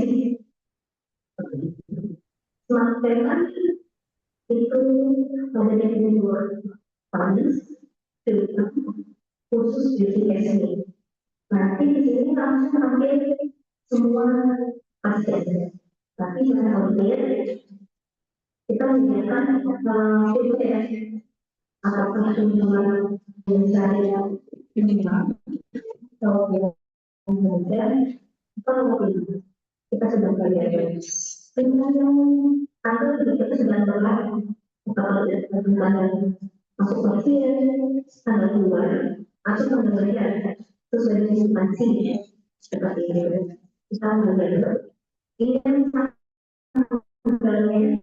sih. Semakin kan itu ada yang luar panas, khusus beautification. Berarti di sini langsung ambil semua aspek. Tapi secara audit kita menyediakan PPS atau perlindungan misalnya minimal atau kemudian kalau kita sedang belajar dengan atau kita sedang belajar atau dengan masuk pasien tanggal 2 atau pembelajaran sesuai dengan substansi seperti itu kita belajar ini kan sebenarnya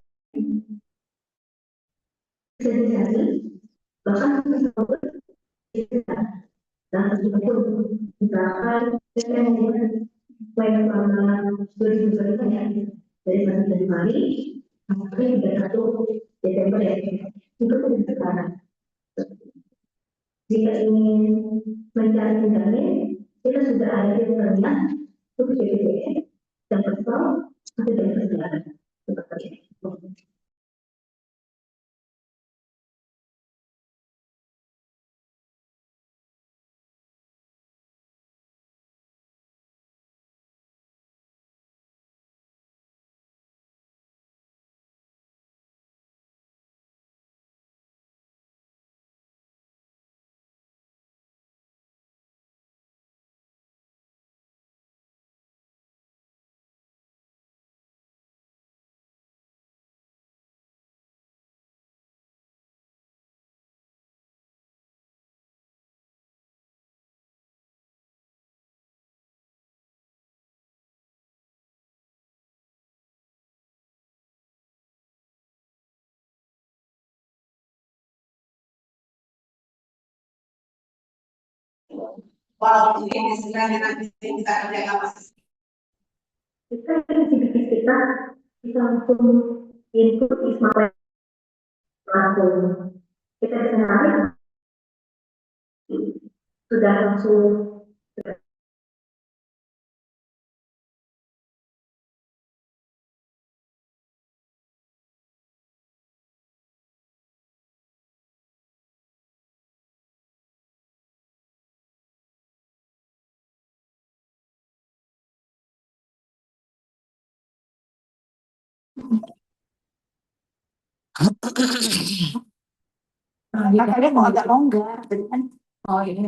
sosialisasi bahkan kita dan itu misalkan saya mulai selama 2025 ya dari 1 Januari sampai 31 Desember ya itu sudah sekarang. Jika ingin mencari vitamin, kita sudah ada filternya untuk JPBS dan personal atau dan perjalanan seperti itu. Walaupun ini sebenarnya nanti kita kerja kapasitas. Kita langsung input Ismail langsung kita bisa narik sudah langsung Makanya mau agak longgar, kan? Oh ini.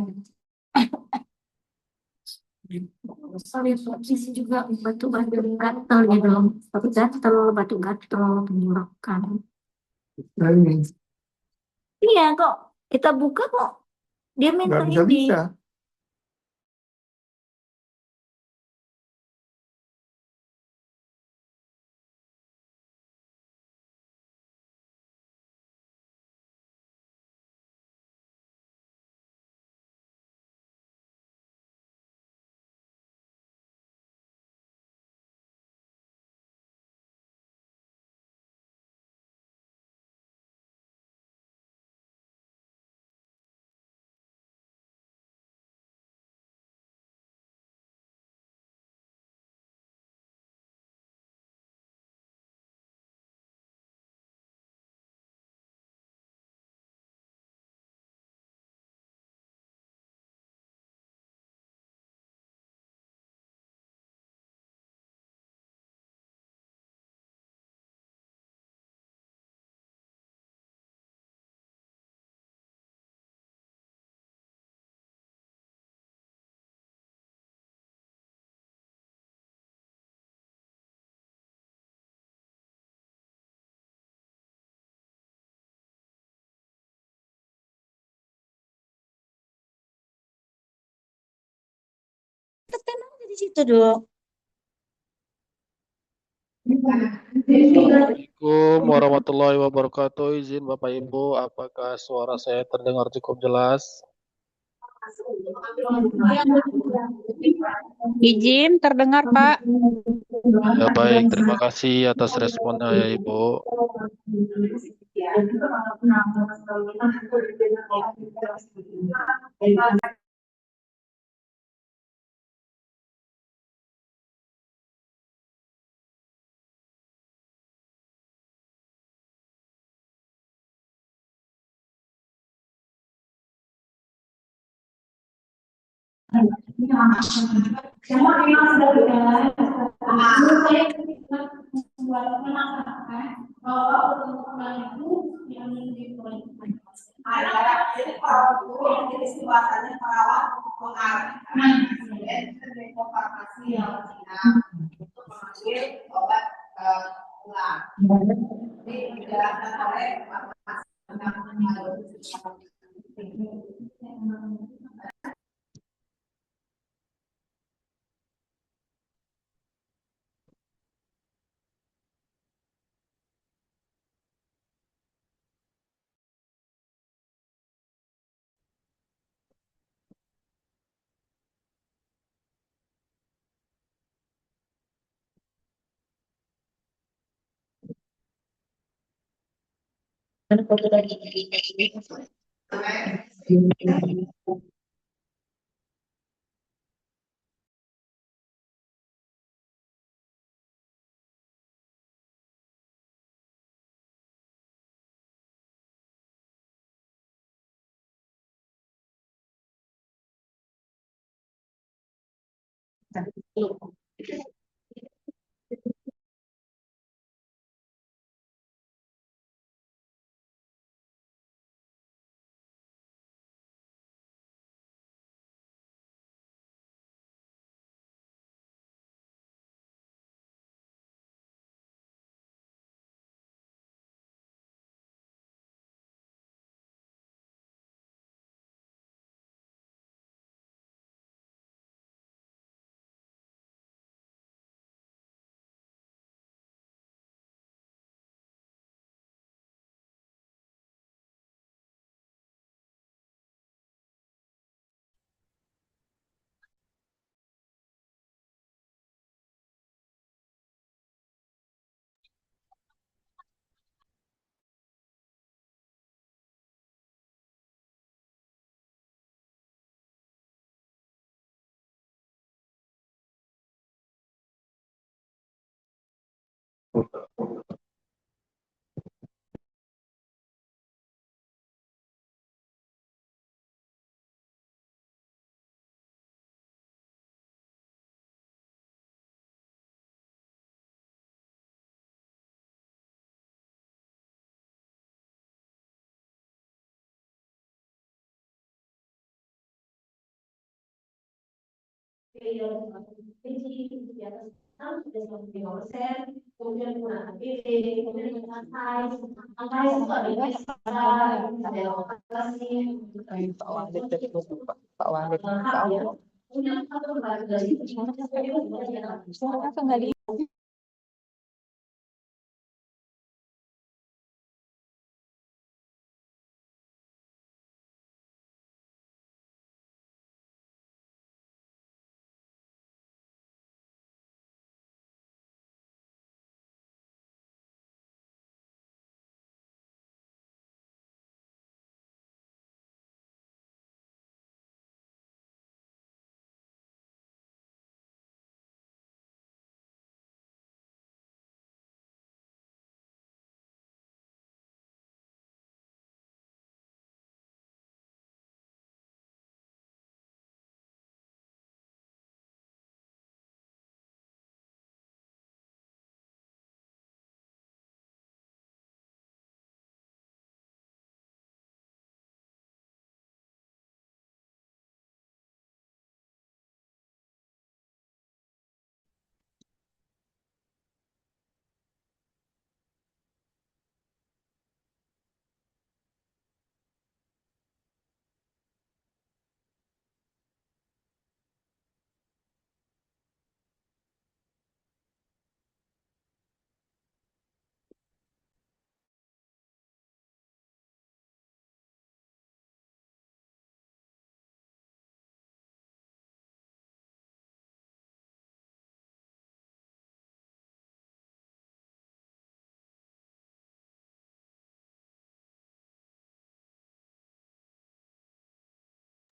Sorry, posisi juga batu-batu gatal gitu, batu gatal, tenggorokan. Iya kok, kita buka kok, dia minta nggak ini. bisa. Tekan aja di situ dulu. Assalamualaikum warahmatullahi wabarakatuh. Izin Bapak Ibu, apakah suara saya terdengar cukup jelas? Izin terdengar, Pak. Ya baik, terima kasih atas responnya ya Ibu. Semua memang sudah berjalan. Menurut saya membuat menangkapkan bahwa pertemuan itu yang diperlukan. Ada jadi para guru yang jadi bahasanya perawat pengarah dan dari farmasi yang untuk mengambil obat ulang. Jadi dijelaskan oleh farmasi tentang kemudian menggunakan PD, kemudian dengan size, angka itu adalah ada operasi, Pak Walid dari Pak Walid. kemudian satu lembaga dari Suara kembali.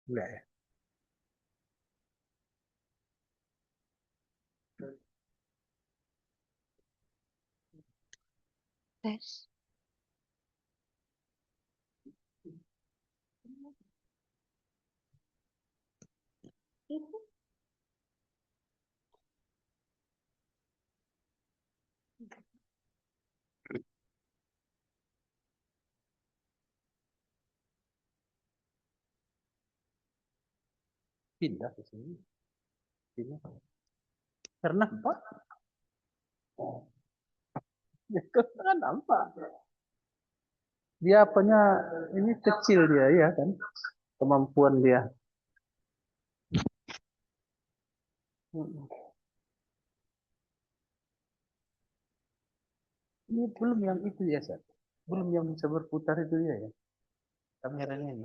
Enggak ya? Tes. Pindah ke sini. Pindah. Karena apa? Ya, kan nampak. Dia apanya ini kecil dia ya kan? Kemampuan dia. Ini belum yang itu ya, Sat. Belum yang bisa berputar itu ya, ya. Kameranya ini.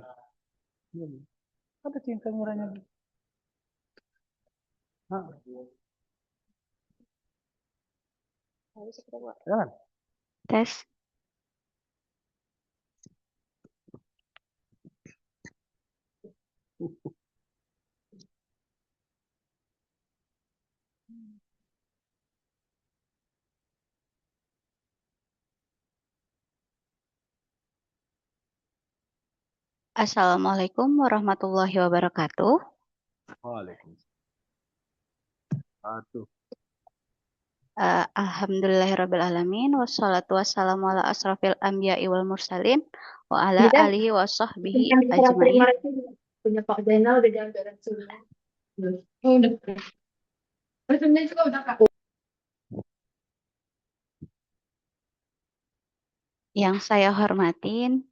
Belum. Ada sih kameranya. Nah, jangan. Tes. Assalamualaikum warahmatullahi wabarakatuh. Waalaikumsalam. Aduh. Alhamdulillahirrabbilalamin. Wassalatu wassalamu ala asrafil anbiya'i wal mursalin. Wa ala Tidak. alihi wa sahbihi Yang diserah ajma'in. terima itu punya Pak Zainal udah jangan beres semua. Oh, udah. Personnya juga udah Kak. Yang saya hormatin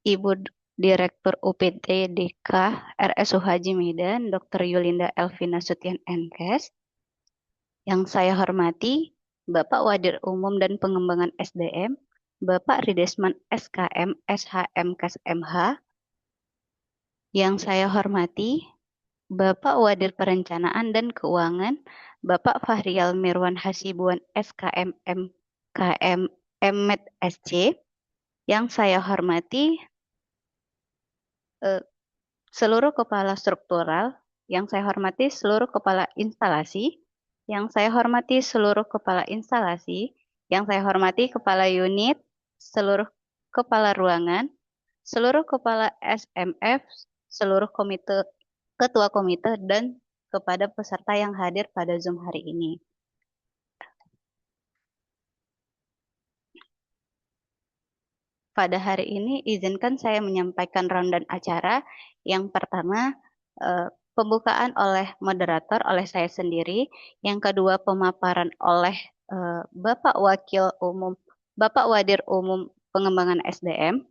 Ibu Direktur UPT DK RSU Haji Medan, Dr. Yulinda Elvina Sutian Enkes. Yang saya hormati Bapak Wadir Umum dan Pengembangan SDM, Bapak Ridesman SKM SHM KSMH. Yang saya hormati Bapak Wadir Perencanaan dan Keuangan, Bapak Fahrial Mirwan Hasibuan SKM MKM MED SC. Yang saya hormati seluruh kepala struktural, yang saya hormati seluruh kepala instalasi, yang saya hormati seluruh kepala instalasi, yang saya hormati kepala unit, seluruh kepala ruangan, seluruh kepala SMF, seluruh komite, ketua komite, dan kepada peserta yang hadir pada Zoom hari ini. Pada hari ini, izinkan saya menyampaikan rundown acara. Yang pertama, pembukaan oleh moderator, oleh saya sendiri. Yang kedua, pemaparan oleh Bapak Wakil Umum, Bapak Wadir Umum Pengembangan SDM.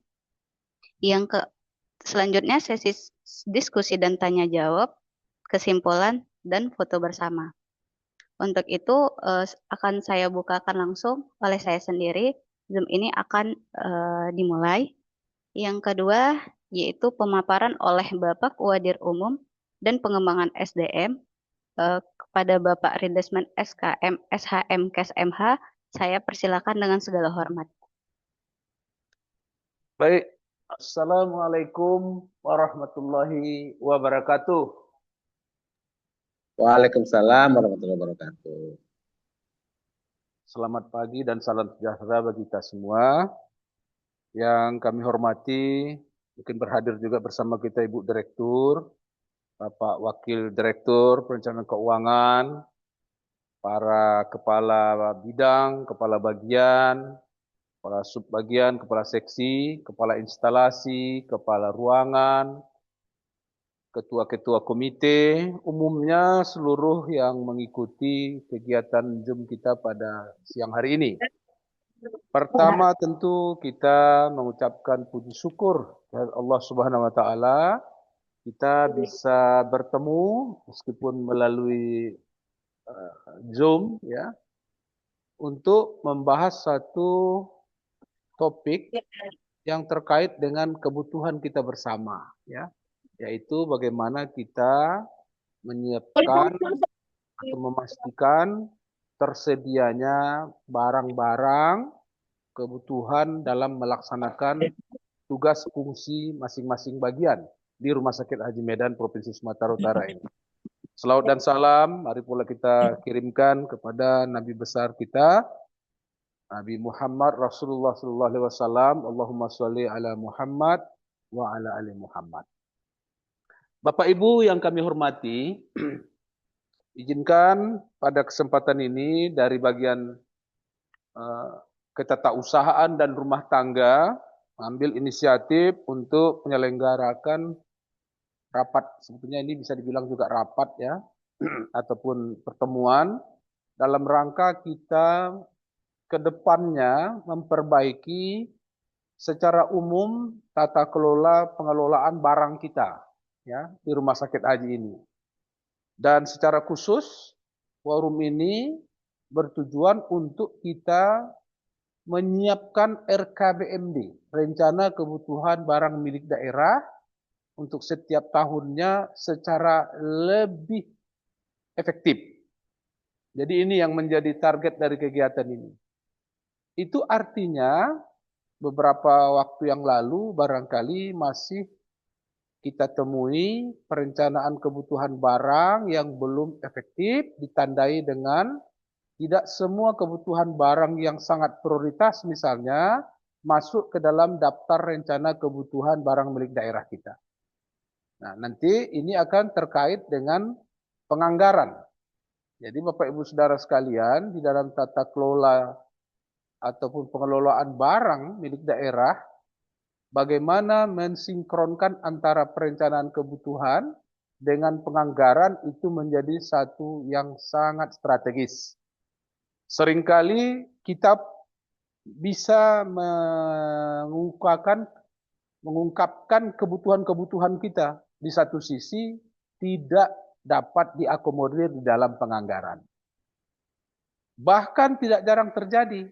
Selanjutnya, sesi diskusi dan tanya jawab, kesimpulan, dan foto bersama. Untuk itu, akan saya bukakan langsung oleh saya sendiri. Zoom ini akan dimulai. Yang kedua, yaitu pemaparan oleh Bapak Wadir Umum dan Pengembangan SDM kepada Bapak Ridesman SKM SHM KSMH. Saya persilakan dengan segala hormat. Baik. Assalamualaikum warahmatullahi wabarakatuh. Waalaikumsalam warahmatullahi wabarakatuh. Selamat pagi dan salam sejahtera bagi kita semua. Yang kami hormati, mungkin berhadir juga bersama kita Ibu Direktur, Bapak Wakil Direktur Perencanaan Keuangan, para kepala bidang, kepala bagian, kepala subbagian, kepala seksi, kepala instalasi, kepala ruangan, ketua-ketua komite, umumnya seluruh yang mengikuti kegiatan Zoom kita pada siang hari ini. Pertama tentu kita mengucapkan puji syukur kepada Allah Subhanahu wa taala kita bisa bertemu meskipun melalui Zoom ya untuk membahas satu topik yang terkait dengan kebutuhan kita bersama ya, yaitu bagaimana kita menyiapkan atau memastikan tersedianya barang-barang kebutuhan dalam melaksanakan tugas fungsi masing-masing bagian di Rumah Sakit Haji Medan Provinsi Sumatera Utara ini. Selawat dan salam mari pula kita kirimkan kepada Nabi besar kita Nabi Muhammad Rasulullah sallallahu alaihi wasallam. Allahumma sholli ala Muhammad wa ala ali Muhammad. Bapak Ibu yang kami hormati, izinkan pada kesempatan ini dari bagian ketatausahaan dan rumah tangga mengambil inisiatif untuk menyelenggarakan rapat. Sebetulnya ini bisa dibilang juga rapat ya, ataupun pertemuan dalam rangka kita ke depannya memperbaiki secara umum tata kelola pengelolaan barang kita ya di rumah sakit haji ini. Dan secara khusus forum ini bertujuan untuk kita menyiapkan RKBMD, rencana kebutuhan barang milik daerah untuk setiap tahunnya secara lebih efektif. Jadi ini yang menjadi target dari kegiatan ini. Itu artinya beberapa waktu yang lalu barangkali masih kita temui perencanaan kebutuhan barang yang belum efektif, ditandai dengan tidak semua kebutuhan barang yang sangat prioritas misalnya masuk ke dalam daftar rencana kebutuhan barang milik daerah kita. Nah, nanti ini akan terkait dengan penganggaran. Jadi Bapak Ibu Saudara sekalian, di dalam tata kelola ataupun pengelolaan barang milik daerah, bagaimana mensinkronkan antara perencanaan kebutuhan dengan penganggaran itu menjadi satu yang sangat strategis. Seringkali kita bisa mengungkapkan kebutuhan-kebutuhan kita di satu sisi tidak dapat diakomodir di dalam penganggaran. Bahkan tidak jarang terjadi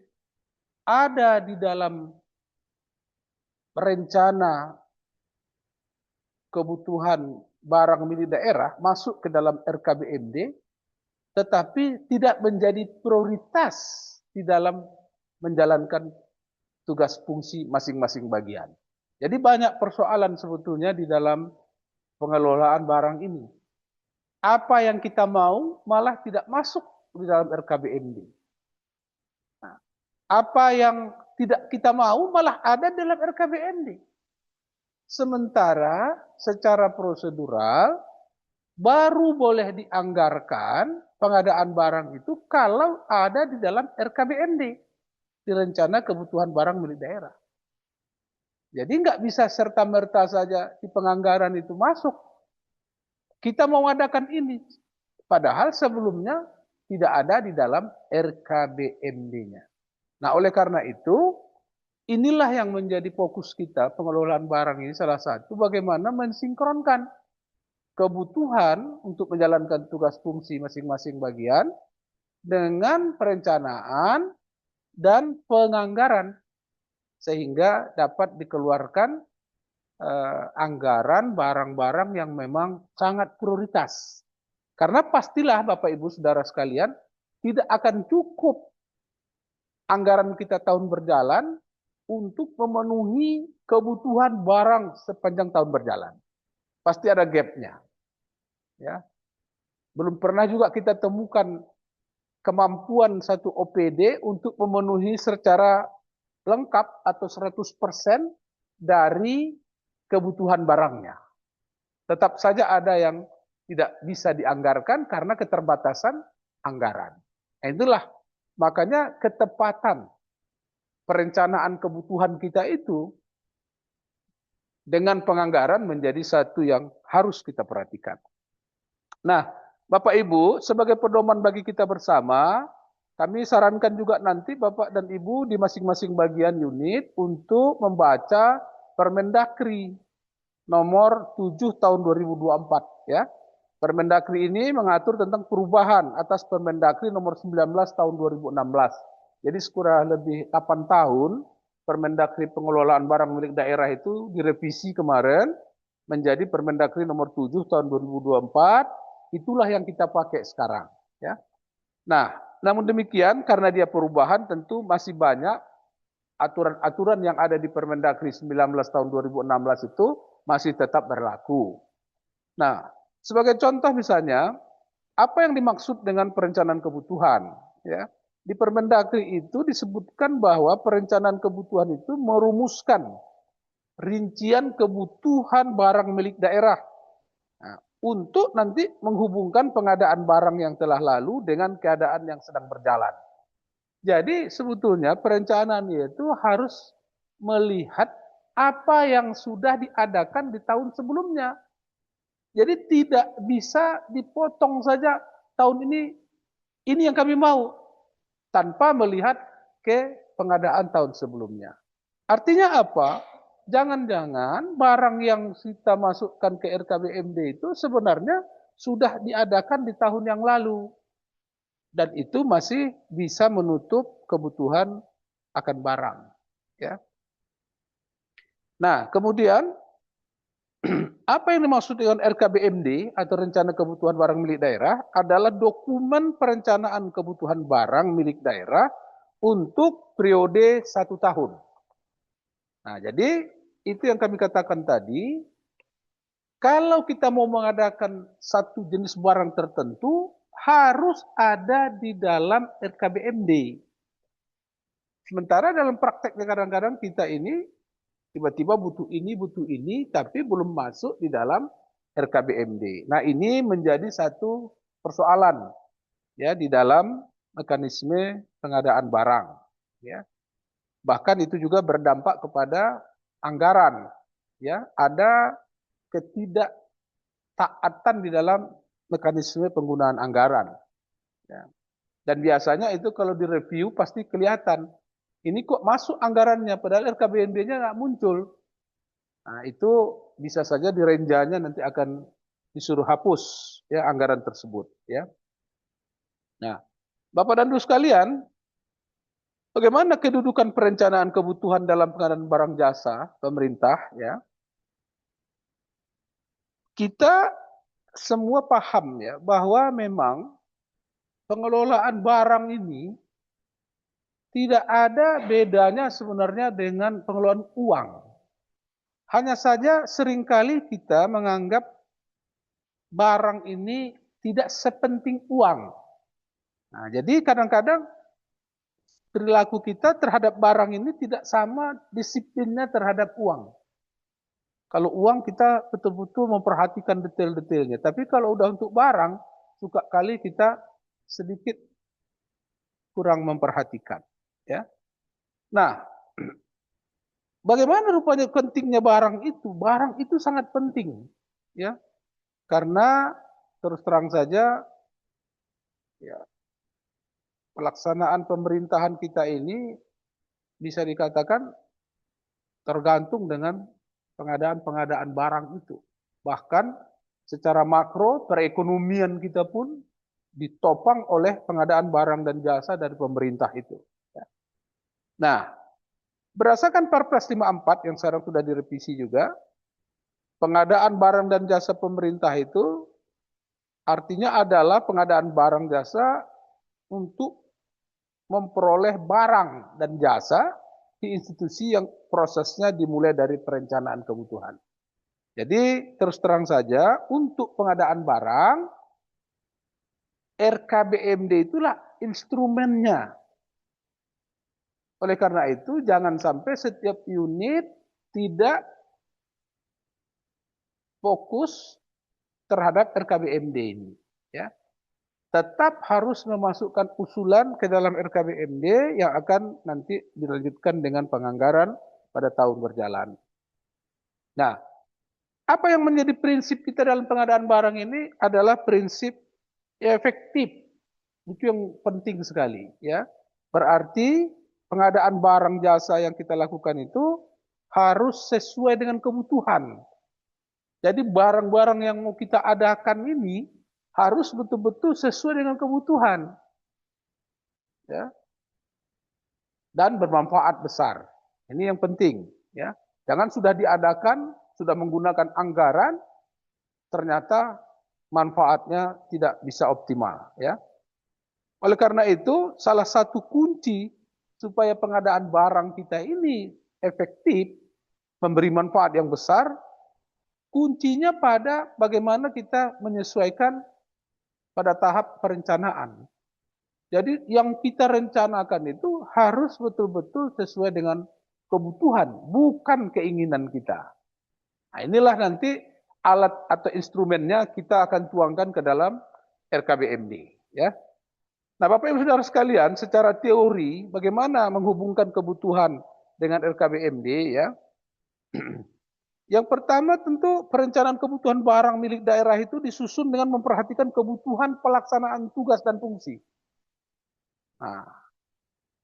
ada di dalam rencana kebutuhan barang milik daerah masuk ke dalam RKBMD, tetapi tidak menjadi prioritas di dalam menjalankan tugas fungsi masing-masing bagian. Jadi banyak persoalan sebetulnya di dalam pengelolaan barang ini. Apa yang kita mau malah tidak masuk di dalam RKBMD. Nah, apa yang tidak kita mau malah ada dalam RKBMD. Sementara secara prosedural baru boleh dianggarkan pengadaan barang itu kalau ada di dalam RKBMD, di rencana kebutuhan barang milik daerah. Jadi nggak bisa serta-merta saja di penganggaran itu masuk. Kita mau mengadakan ini, padahal sebelumnya tidak ada di dalam RKBMD-nya. Nah, oleh karena itu, inilah yang menjadi fokus kita, pengelolaan barang ini salah satu, bagaimana mensinkronkan kebutuhan untuk menjalankan tugas fungsi masing-masing bagian dengan perencanaan dan penganggaran, sehingga dapat dikeluarkan anggaran barang-barang yang memang sangat prioritas. Karena pastilah Bapak Ibu Saudara sekalian, tidak akan cukup anggaran kita tahun berjalan untuk memenuhi kebutuhan barang sepanjang tahun berjalan. Pasti ada gapnya. Ya. Belum pernah juga kita temukan kemampuan satu OPD untuk memenuhi secara lengkap atau 100% dari kebutuhan barangnya. Tetap saja ada yang tidak bisa dianggarkan karena keterbatasan anggaran. Nah, itulah makanya ketepatan perencanaan kebutuhan kita itu dengan penganggaran menjadi satu yang harus kita perhatikan. Nah, Bapak Ibu, sebagai pedoman bagi kita bersama, kami sarankan juga nanti Bapak dan Ibu di masing-masing bagian unit untuk membaca Permendagri nomor 7 tahun 2024 ya. Permendagri ini mengatur tentang perubahan atas Permendagri nomor 19 tahun 2016. Jadi kurang lebih 8 tahun Permendagri pengelolaan barang milik daerah itu direvisi kemarin menjadi Permendagri nomor 7 tahun 2024. Itulah yang kita pakai sekarang ya. Nah, namun demikian karena dia perubahan tentu masih banyak aturan-aturan yang ada di Permendagri 19 tahun 2016 itu masih tetap berlaku. Nah, sebagai contoh misalnya, apa yang dimaksud dengan perencanaan kebutuhan? Ya, di Permendagri itu disebutkan bahwa perencanaan kebutuhan itu merumuskan rincian kebutuhan barang milik daerah Nah, untuk nanti menghubungkan pengadaan barang yang telah lalu dengan keadaan yang sedang berjalan. Jadi sebetulnya perencanaan itu harus melihat apa yang sudah diadakan di tahun sebelumnya. Jadi tidak bisa dipotong saja tahun ini yang kami mau, tanpa melihat ke pengadaan tahun sebelumnya. Artinya apa? Jangan-jangan barang yang kita masukkan ke RKBMD itu sebenarnya sudah diadakan di tahun yang lalu. Dan itu masih bisa menutup kebutuhan akan barang. Ya. Nah, kemudian apa yang dimaksud dengan RKBMD atau Rencana Kebutuhan Barang Milik Daerah adalah dokumen perencanaan kebutuhan barang milik daerah untuk periode 1 tahun. Nah, jadi itu yang kami katakan tadi, kalau kita mau mengadakan satu jenis barang tertentu, harus ada di dalam RKBMD. Sementara dalam prakteknya kadang-kadang kita ini tiba-tiba butuh ini, tapi belum masuk di dalam RKBMD. Nah, ini menjadi satu persoalan ya di dalam mekanisme pengadaan barang. Ya. Bahkan itu juga berdampak kepada anggaran. Ya, ada ketidaktaatan di dalam mekanisme penggunaan anggaran. Ya. Dan biasanya itu kalau direview pasti kelihatan. Ini kok masuk anggarannya, padahal RKBMD-nya nggak muncul. Nah, itu bisa saja di renjanya nanti akan disuruh hapus ya anggaran tersebut. Ya. Nah, Bapak dan Ibu sekalian, bagaimana kedudukan perencanaan kebutuhan dalam pengadaan barang jasa pemerintah? Ya, kita semua paham ya bahwa memang pengelolaan barang ini tidak ada bedanya sebenarnya dengan pengelolaan uang. Hanya saja seringkali kita menganggap barang ini tidak sepenting uang. Nah, jadi kadang-kadang perilaku kita terhadap barang ini tidak sama disiplinnya terhadap uang. Kalau uang kita betul-betul memperhatikan detail-detailnya. Tapi kalau udah untuk barang, suka kali kita sedikit kurang memperhatikan. Ya. Nah, bagaimana rupanya pentingnya barang itu? Barang itu sangat penting, ya, karena terus terang saja, ya, pelaksanaan pemerintahan kita ini bisa dikatakan tergantung dengan pengadaan barang itu. Bahkan secara makro perekonomian kita pun ditopang oleh pengadaan barang dan jasa dari pemerintah itu. Nah, berdasarkan Perpres 54 yang sekarang sudah direvisi juga, pengadaan barang dan jasa pemerintah itu artinya adalah pengadaan barang jasa untuk memperoleh barang dan jasa di institusi yang prosesnya dimulai dari perencanaan kebutuhan. Jadi terus terang saja untuk pengadaan barang, RKBMD itulah instrumennya. Oleh karena itu, jangan sampai setiap unit tidak fokus terhadap RKBMD ini. Ya. Tetap harus memasukkan usulan ke dalam RKBMD yang akan nanti dilanjutkan dengan penganggaran pada tahun berjalan. Nah, apa yang menjadi prinsip kita dalam pengadaan barang ini adalah prinsip efektif. Itu yang penting sekali. Ya. Berarti pengadaan barang jasa yang kita lakukan itu harus sesuai dengan kebutuhan. Jadi barang-barang yang mau kita adakan ini harus betul-betul sesuai dengan kebutuhan. Ya. Dan bermanfaat besar. Ini yang penting. Ya. Jangan sudah diadakan, sudah menggunakan anggaran, ternyata manfaatnya tidak bisa optimal. Ya. Oleh karena itu, salah satu kunci supaya pengadaan barang kita ini efektif, memberi manfaat yang besar, kuncinya pada bagaimana kita menyesuaikan pada tahap perencanaan. Jadi yang kita rencanakan itu harus betul-betul sesuai dengan kebutuhan, bukan keinginan kita. Nah, inilah nanti alat atau instrumennya kita akan tuangkan ke dalam RKBMD, ya. Nah, Bapak Ibu Saudara sekalian, secara teori bagaimana menghubungkan kebutuhan dengan RKBMD, ya. Yang pertama tentu perencanaan kebutuhan barang milik daerah itu disusun dengan memperhatikan kebutuhan pelaksanaan tugas dan fungsi. Nah,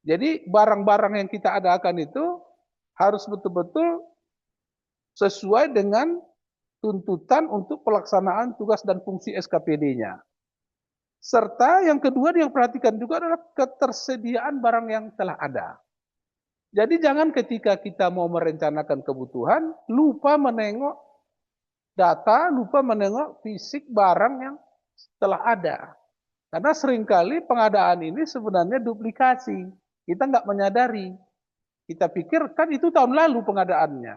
jadi barang-barang yang kita adakan itu harus betul-betul sesuai dengan tuntutan untuk pelaksanaan tugas dan fungsi SKPD-nya. Serta yang kedua yang perhatikan juga adalah ketersediaan barang yang telah ada. Jadi jangan ketika kita mau merencanakan kebutuhan, lupa menengok data, lupa menengok fisik barang yang telah ada. Karena seringkali pengadaan ini sebenarnya duplikasi. Kita nggak menyadari. Kita pikir kan itu tahun lalu pengadaannya.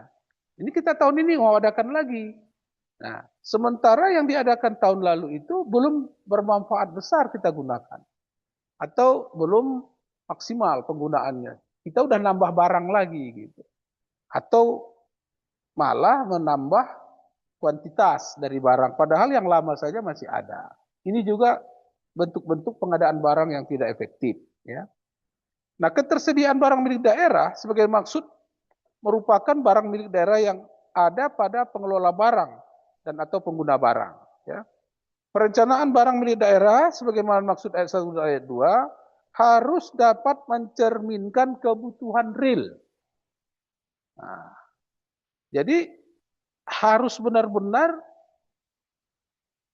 Ini kita tahun ini mau adakan lagi. Nah, sementara yang diadakan tahun lalu itu belum bermanfaat besar kita gunakan. Atau belum maksimal penggunaannya. Kita udah nambah barang lagi gitu. Atau malah menambah kuantitas dari barang. Padahal yang lama saja masih ada. Ini juga bentuk-bentuk pengadaan barang yang tidak efektif. Ya. Nah, ketersediaan barang milik daerah sebagai maksud merupakan barang milik daerah yang ada pada pengelola barang dan atau pengguna barang. Ya. Perencanaan barang milik daerah sebagaimana maksud ayat 1 dan ayat 2 harus dapat mencerminkan kebutuhan real. Nah, jadi harus benar-benar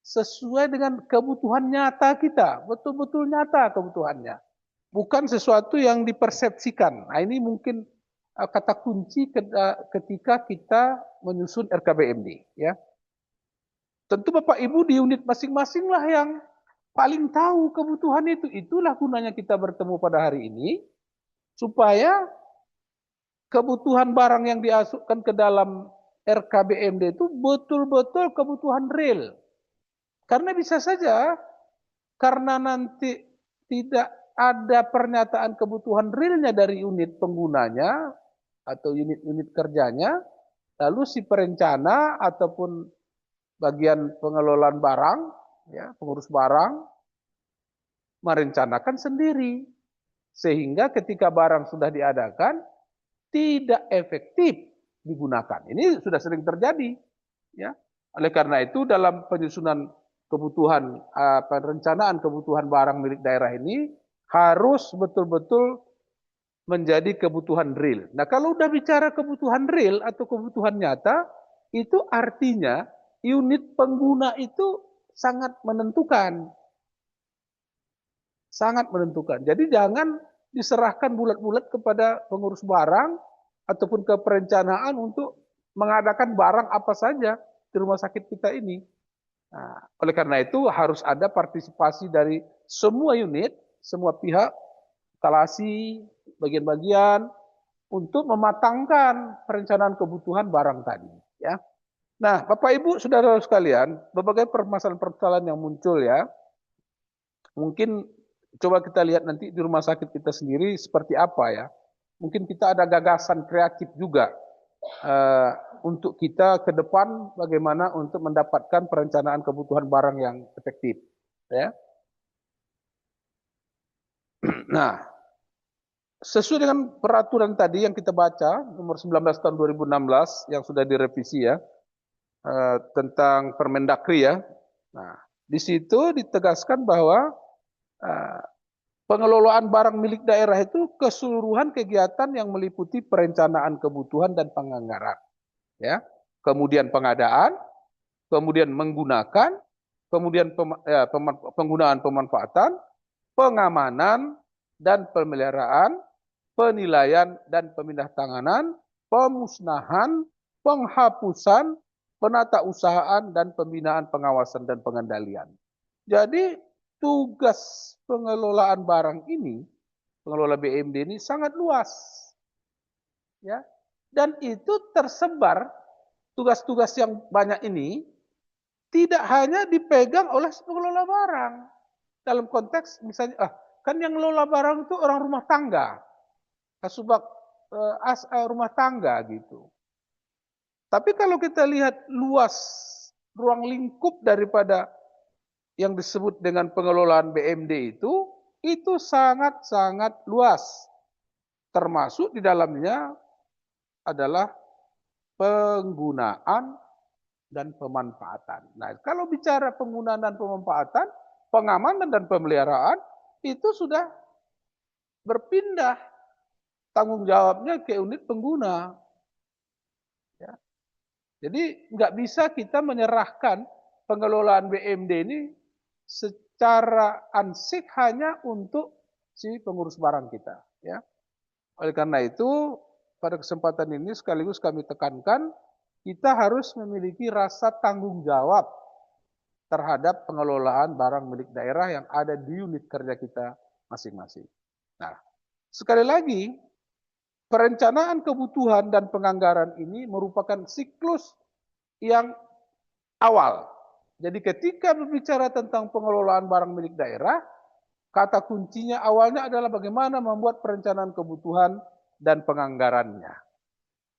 sesuai dengan kebutuhan nyata kita, betul-betul nyata kebutuhannya. Bukan sesuatu yang dipersepsikan. Nah, ini mungkin kata kunci ketika kita menyusun RKBMD. Ya. Tentu Bapak Ibu di unit masing-masing lah yang paling tahu kebutuhan itu. Itulah gunanya kita bertemu pada hari ini. Supaya kebutuhan barang yang dimasukkan ke dalam RKBMD itu betul-betul kebutuhan real. Karena bisa saja, karena nanti tidak ada pernyataan kebutuhan realnya dari unit penggunanya atau unit-unit kerjanya, lalu si perencana ataupun bagian pengelolaan barang, ya, pengurus barang, merencanakan sendiri. Sehingga ketika barang sudah diadakan, tidak efektif digunakan. Ini sudah sering terjadi. Ya. Oleh karena itu dalam penyusunan kebutuhan, perencanaan kebutuhan barang milik daerah ini, harus betul-betul menjadi kebutuhan real. Nah, kalau udah bicara kebutuhan real atau kebutuhan nyata, itu artinya unit pengguna itu sangat menentukan. Sangat menentukan. Jadi jangan diserahkan bulat-bulat kepada pengurus barang ataupun ke perencanaan untuk mengadakan barang apa saja di rumah sakit kita ini. Nah, oleh karena itu harus ada partisipasi dari semua unit, semua pihak, instalasi, bagian-bagian untuk mematangkan perencanaan kebutuhan barang tadi. Ya. Nah, Bapak Ibu, saudara sekalian, berbagai permasalahan-permasalahan yang muncul ya. Mungkin coba kita lihat nanti di rumah sakit kita sendiri seperti apa ya. Mungkin kita ada gagasan kreatif juga untuk kita ke depan bagaimana untuk mendapatkan perencanaan kebutuhan barang yang efektif. Ya. Nah, sesuai dengan peraturan tadi yang kita baca, nomor 19 tahun 2016 yang sudah direvisi ya, tentang Permendagri ya. Nah, di situ ditegaskan bahwa pengelolaan barang milik daerah itu keseluruhan kegiatan yang meliputi perencanaan kebutuhan dan penganggaran. Ya. Kemudian pengadaan, kemudian menggunakan, kemudian penggunaan pemanfaatan, pengamanan dan pemeliharaan, penilaian dan pemindahtanganan, pemusnahan, penghapusan, penatausahaan dan pembinaan pengawasan dan pengendalian. Jadi tugas pengelolaan barang ini, pengelola BMD ini sangat luas. Ya. Dan itu tersebar, tugas-tugas yang banyak ini tidak hanya dipegang oleh pengelola barang. Dalam konteks misalnya, kan yang ngelola barang itu orang rumah tangga. Kasubag rumah tangga gitu. Tapi kalau kita lihat luas ruang lingkup daripada yang disebut dengan pengelolaan BMD itu sangat-sangat luas. Termasuk di dalamnya adalah penggunaan dan pemanfaatan. Nah, kalau bicara penggunaan dan pemanfaatan, pengamanan dan pemeliharaan itu sudah berpindah tanggung jawabnya ke unit pengguna. Ya. Jadi nggak bisa kita menyerahkan pengelolaan BMD ini secara ansik hanya untuk si pengurus barang kita. Ya. Oleh karena itu, pada kesempatan ini sekaligus kami tekankan, kita harus memiliki rasa tanggung jawab terhadap pengelolaan barang milik daerah yang ada di unit kerja kita masing-masing. Nah, sekali lagi, perencanaan kebutuhan dan penganggaran ini merupakan siklus yang awal. Jadi ketika berbicara tentang pengelolaan barang milik daerah, kata kuncinya awalnya adalah bagaimana membuat perencanaan kebutuhan dan penganggarannya.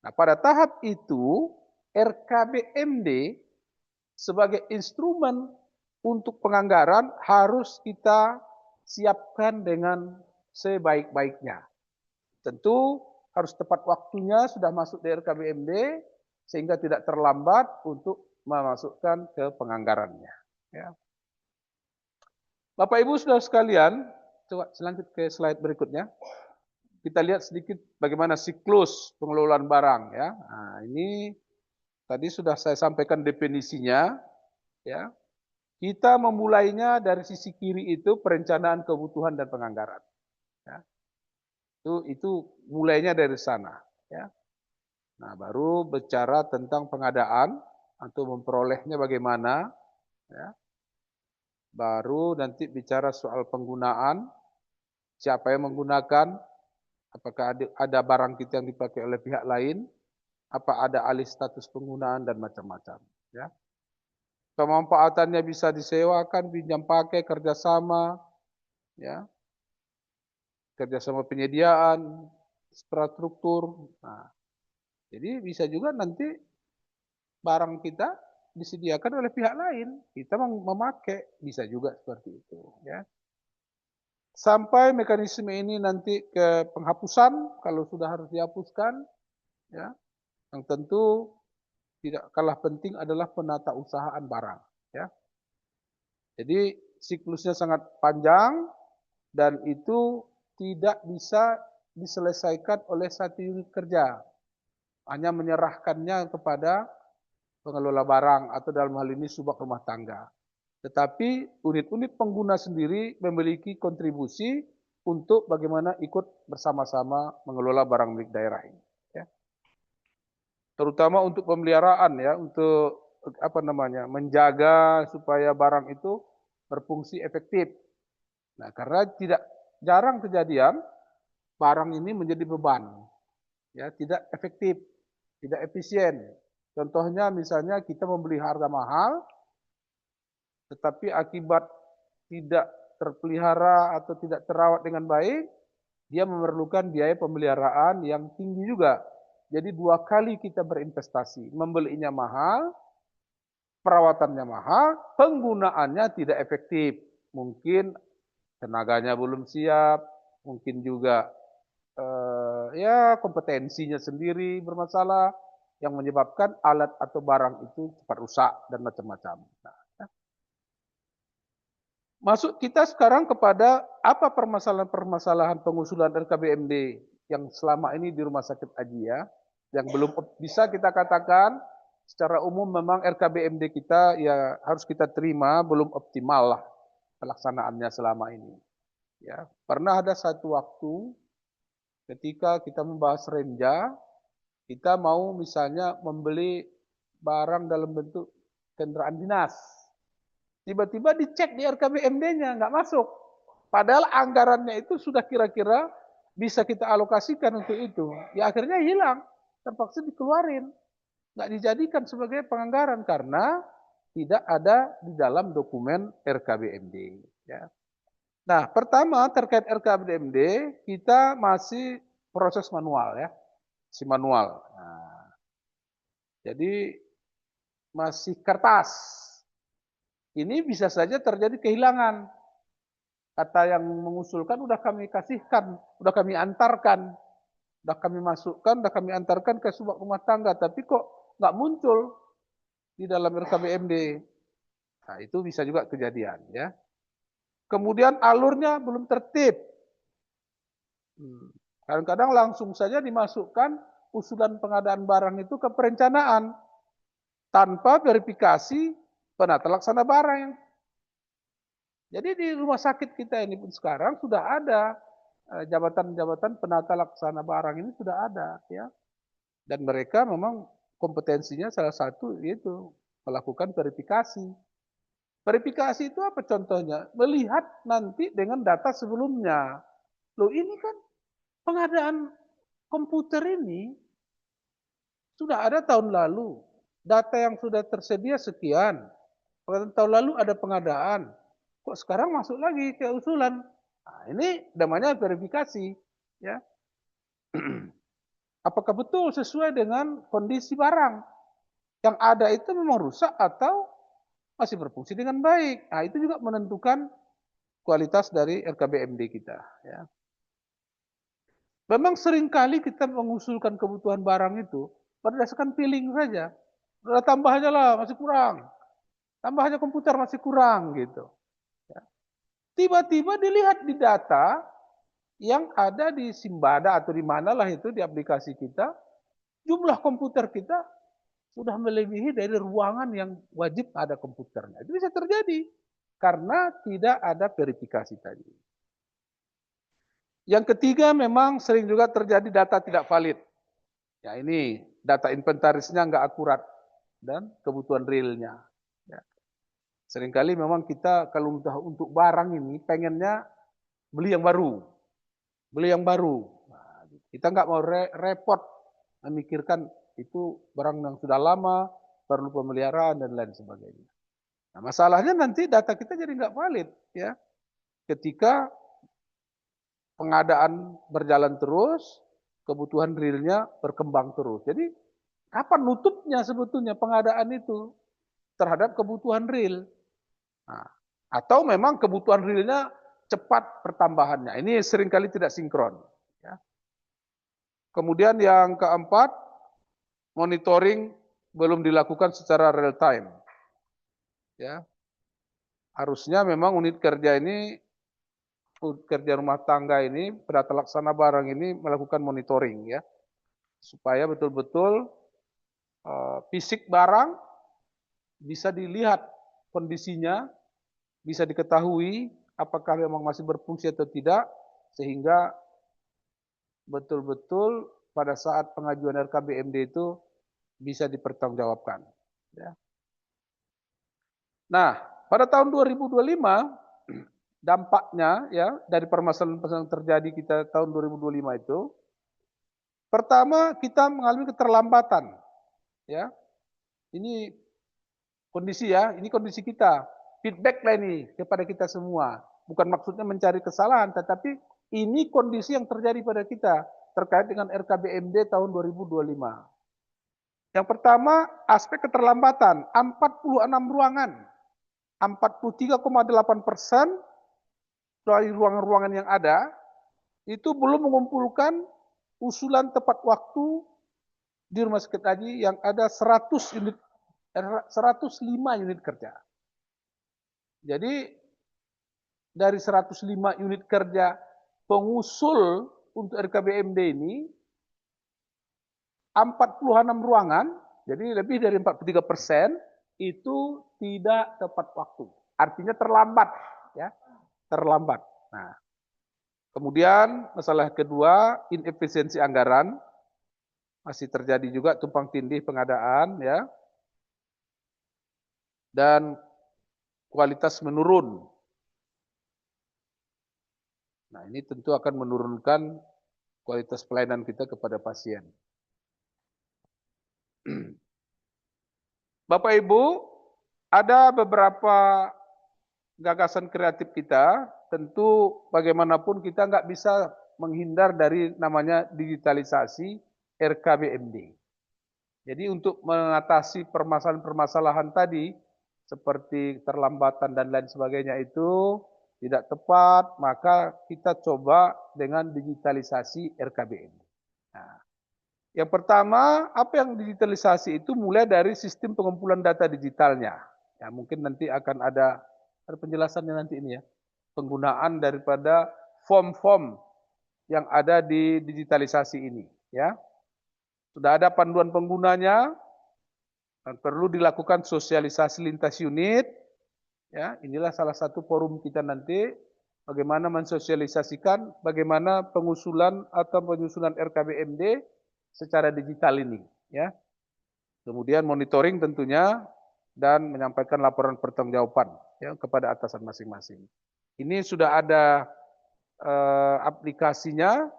Nah, pada tahap itu, RKBMD sebagai instrumen untuk penganggaran harus kita siapkan dengan sebaik-baiknya. Tentu harus tepat waktunya sudah masuk di RKBMD, sehingga tidak terlambat untuk memasukkan ke penganggarannya. Ya. Bapak Ibu Saudara sekalian, coba selanjut ke slide berikutnya. Kita lihat sedikit bagaimana siklus pengelolaan barang. Ya. Nah, ini tadi sudah saya sampaikan definisinya. Ya. Kita memulainya dari sisi kiri itu perencanaan kebutuhan dan penganggaran. Ya. Itu mulainya dari sana. Ya. Nah, baru bicara tentang pengadaan atau memperolehnya bagaimana. Ya. Baru nanti bicara soal penggunaan, siapa yang menggunakan, apakah ada barang kita yang dipakai oleh pihak lain, apa ada alih status penggunaan dan macam-macam. Ya. Pemanfaatannya bisa disewakan, pinjam pakai, kerjasama, ya, kerjasama penyediaan, infrastruktur. Nah, jadi bisa juga nanti barang kita disediakan oleh pihak lain, kita memakai, bisa juga seperti itu. Ya. Sampai mekanisme ini nanti ke penghapusan, kalau sudah harus dihapuskan, ya, yang tentu tidak kalah penting adalah penatausahaan barang. Ya. Jadi siklusnya sangat panjang dan itu tidak bisa diselesaikan oleh satu unit kerja. Hanya menyerahkannya kepada pengelola barang atau dalam hal ini subak rumah tangga. Tetapi unit-unit pengguna sendiri memiliki kontribusi untuk bagaimana ikut bersama-sama mengelola barang milik daerah ini. Ya. Terutama untuk pemeliharaan, ya, untuk menjaga supaya barang itu berfungsi efektif. Nah, karena tidak jarang kejadian barang ini menjadi beban, ya, tidak efektif, tidak efisien. Contohnya misalnya kita membeli harga mahal, tetapi akibat tidak terpelihara atau tidak terawat dengan baik, dia memerlukan biaya pemeliharaan yang tinggi juga. Jadi 2 kali kita berinvestasi, membelinya mahal, perawatannya mahal, penggunaannya tidak efektif. Mungkin tenaganya belum siap, mungkin juga ya kompetensinya sendiri bermasalah, yang menyebabkan alat atau barang itu cepat rusak dan macam-macam. Nah, ya. Masuk kita sekarang kepada apa permasalahan-permasalahan pengusulan RKBMD yang selama ini di Rumah Sakit Ajia, yang belum bisa kita katakan secara umum memang RKBMD kita ya harus kita terima belum optimal lah pelaksanaannya selama ini. Ya, pernah ada satu waktu ketika kita membahas renja, kita mau misalnya membeli barang dalam bentuk kendaraan dinas. Tiba-tiba dicek di RKBMD-nya, nggak masuk. Padahal anggarannya itu sudah kira-kira bisa kita alokasikan untuk itu. Ya akhirnya hilang, terpaksa dikeluarin. Nggak dijadikan sebagai penganggaran karena tidak ada di dalam dokumen RKBMD. Ya. Nah, pertama terkait RKBMD, kita masih proses manual, ya. Si manual. Nah, jadi masih kertas. Ini bisa saja terjadi kehilangan. Kata yang mengusulkan udah kami kasihkan, udah kami antarkan, udah kami masukkan, udah kami antarkan ke sebuah rumah tangga, tapi kok nggak muncul di dalam RKBMD. Nah, itu bisa juga kejadian, ya. Kemudian alurnya belum tertib. Kadang-kadang langsung saja dimasukkan usulan pengadaan barang itu ke perencanaan tanpa verifikasi penata laksana barang. Jadi di rumah sakit kita ini pun sekarang sudah ada jabatan-jabatan penata laksana barang ini sudah ada, ya. Dan mereka memang kompetensinya salah satu yaitu melakukan verifikasi. Verifikasi itu apa contohnya? Melihat nanti dengan data sebelumnya. Loh, ini kan pengadaan komputer ini sudah ada tahun lalu. Data yang sudah tersedia sekian. Tahun lalu ada pengadaan. Kok sekarang masuk lagi ke usulan? Nah, ini namanya verifikasi, ya. Apakah betul sesuai dengan kondisi barang yang ada itu memang rusak atau masih berfungsi dengan baik? Nah, itu juga menentukan kualitas dari RKBMD kita, ya. Memang seringkali kita mengusulkan kebutuhan barang itu berdasarkan feeling saja. Udah tambah aja lah, masih kurang. Tambah aja komputer masih kurang gitu. Tiba-tiba dilihat di data yang ada di Simbada atau di manalah itu di aplikasi kita, jumlah komputer kita sudah melebihi dari ruangan yang wajib ada komputernya. Itu bisa terjadi karena tidak ada verifikasi tadi. Yang ketiga memang sering juga terjadi data tidak valid. Ya, ini data inventarisnya nggak akurat dan kebutuhan realnya. Ya. Seringkali memang kita kalau untuk barang ini pengennya beli yang baru. Beli yang baru. Nah, kita nggak mau repot memikirkan itu barang yang sudah lama, perlu pemeliharaan dan lain sebagainya. Nah, masalahnya nanti data kita jadi nggak valid, ya. Ketika pengadaan berjalan terus, kebutuhan realnya berkembang terus. Jadi kapan nutupnya sebetulnya pengadaan itu terhadap kebutuhan real? Nah, atau memang kebutuhan realnya cepat pertambahannya. Ini seringkali tidak sinkron. Ya. Kemudian yang keempat, monitoring belum dilakukan secara real time. Ya. Harusnya memang unit kerja ini, kerja rumah tangga ini, penata laksana barang ini melakukan monitoring, ya, supaya betul-betul fisik barang bisa dilihat kondisinya, bisa diketahui apakah memang masih berfungsi atau tidak, sehingga betul-betul pada saat pengajuan RKBMD itu bisa dipertanggungjawabkan. Ya. Nah, pada tahun 2025 dampaknya, ya, dari permasalahan yang terjadi kita tahun 2025 itu, pertama kita mengalami keterlambatan, ya. Ini kondisi, ya, ini kondisi kita. Feedback lah ini kepada kita semua. Bukan maksudnya mencari kesalahan, tetapi ini kondisi yang terjadi pada kita terkait dengan RKBMD tahun 2025. Yang pertama, aspek keterlambatan, 46 ruangan. 43,8% dari ruangan-ruangan yang ada itu belum mengumpulkan usulan tepat waktu di rumah sakit haji yang ada 105 unit kerja. Jadi dari 105 unit kerja pengusul untuk RKBMD ini 46 ruangan, jadi lebih dari 43% itu tidak tepat waktu. Artinya terlambat, ya. Terlambat. Nah, kemudian masalah kedua, inefisiensi anggaran. Masih terjadi juga tumpang tindih pengadaan, ya. Dan kualitas menurun. Nah, ini tentu akan menurunkan kualitas pelayanan kita kepada pasien. Bapak Ibu, ada beberapa gagasan kreatif kita, tentu bagaimanapun kita nggak bisa menghindar dari namanya digitalisasi RKBMD. Jadi untuk mengatasi permasalahan-permasalahan tadi, seperti terlambatan dan lain sebagainya itu tidak tepat, maka kita coba dengan digitalisasi RKBM. Nah, yang pertama, apa yang digitalisasi itu mulai dari sistem pengumpulan data digitalnya. Ya, mungkin nanti akan ada penjelasannya nanti ini ya. Penggunaan daripada form-form yang ada di digitalisasi ini, ya. Sudah ada panduan penggunanya, dan perlu dilakukan sosialisasi lintas unit. Ya, inilah salah satu forum kita nanti, bagaimana mensosialisasikan, bagaimana pengusulan atau penyusunan RKBMD secara digital ini. Ya. Kemudian monitoring tentunya, dan menyampaikan laporan pertanggungjawaban ya, kepada atasan masing-masing. Ini sudah ada aplikasinya,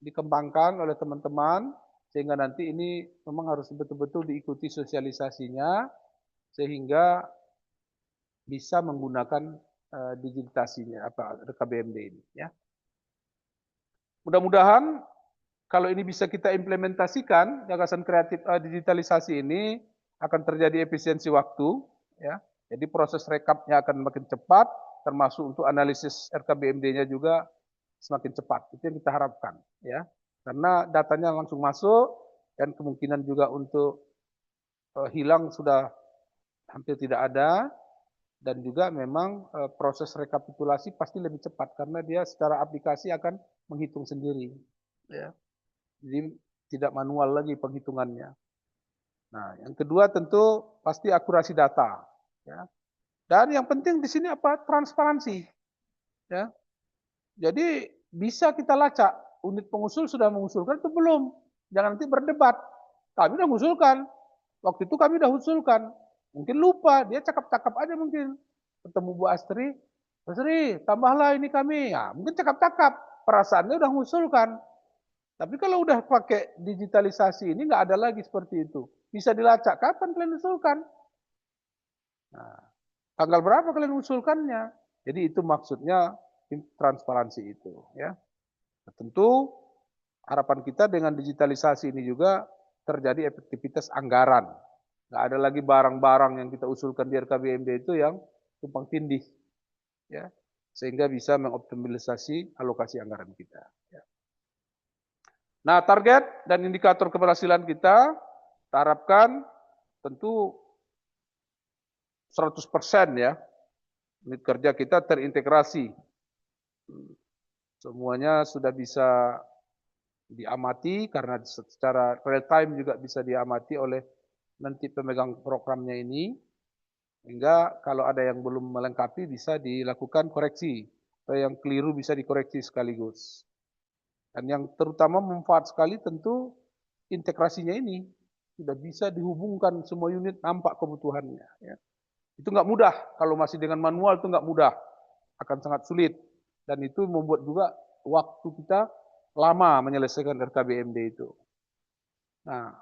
dikembangkan oleh teman-teman, sehingga nanti ini memang harus betul-betul diikuti sosialisasinya, sehingga bisa menggunakan digitasinya RKBMD ini. Ya. Mudah-mudahan kalau ini bisa kita implementasikan, gagasan kreatif digitalisasi ini akan terjadi efisiensi waktu. Ya. Jadi proses rekapnya akan makin cepat, termasuk untuk analisis RKBMD-nya juga semakin cepat. Itu yang kita harapkan. Ya. Karena datanya langsung masuk, dan kemungkinan juga untuk hilang sudah hampir tidak ada, dan juga memang proses rekapitulasi pasti lebih cepat, karena dia secara aplikasi akan menghitung sendiri. Ya. Jadi tidak manual lagi penghitungannya. Nah, yang kedua tentu pasti akurasi data. Ya. Dan yang penting di sini apa? Transparansi. Ya. Jadi bisa kita lacak, unit pengusul sudah mengusulkan atau belum. Jangan nanti berdebat. Kami sudah mengusulkan. Waktu itu kami sudah usulkan. Mungkin lupa, dia cakap-cakap aja mungkin. Ketemu Bu Astri, Bu Astri, tambahlah ini kami. Ya, mungkin cakap-cakap. Perasaannya sudah mengusulkan. Tapi kalau udah pakai digitalisasi ini nggak ada lagi seperti itu. Bisa dilacak, kapan kalian usulkan? Nah, tanggal berapa kalian usulkannya? Jadi itu maksudnya transparansi itu. Ya. Nah, tentu harapan kita dengan digitalisasi ini juga terjadi efektivitas anggaran. Nggak ada lagi barang-barang yang kita usulkan di RKBMD itu yang tumpang tindih. Ya. Sehingga bisa mengoptimalisasi alokasi anggaran kita. Ya. Nah, target dan indikator keberhasilan kita harapkan tentu 100% ya. Unit kerja kita terintegrasi. Semuanya sudah bisa diamati, karena secara real time juga bisa diamati oleh nanti pemegang programnya ini. Sehingga kalau ada yang belum melengkapi bisa dilakukan koreksi. Atau yang keliru bisa dikoreksi sekaligus. Dan yang terutama manfaat sekali tentu integrasinya ini. Sudah bisa dihubungkan semua unit, nampak kebutuhannya. Ya. Itu nggak mudah, kalau masih dengan manual itu nggak mudah. Akan sangat sulit. Dan itu membuat juga waktu kita lama menyelesaikan RKBMD itu. Nah,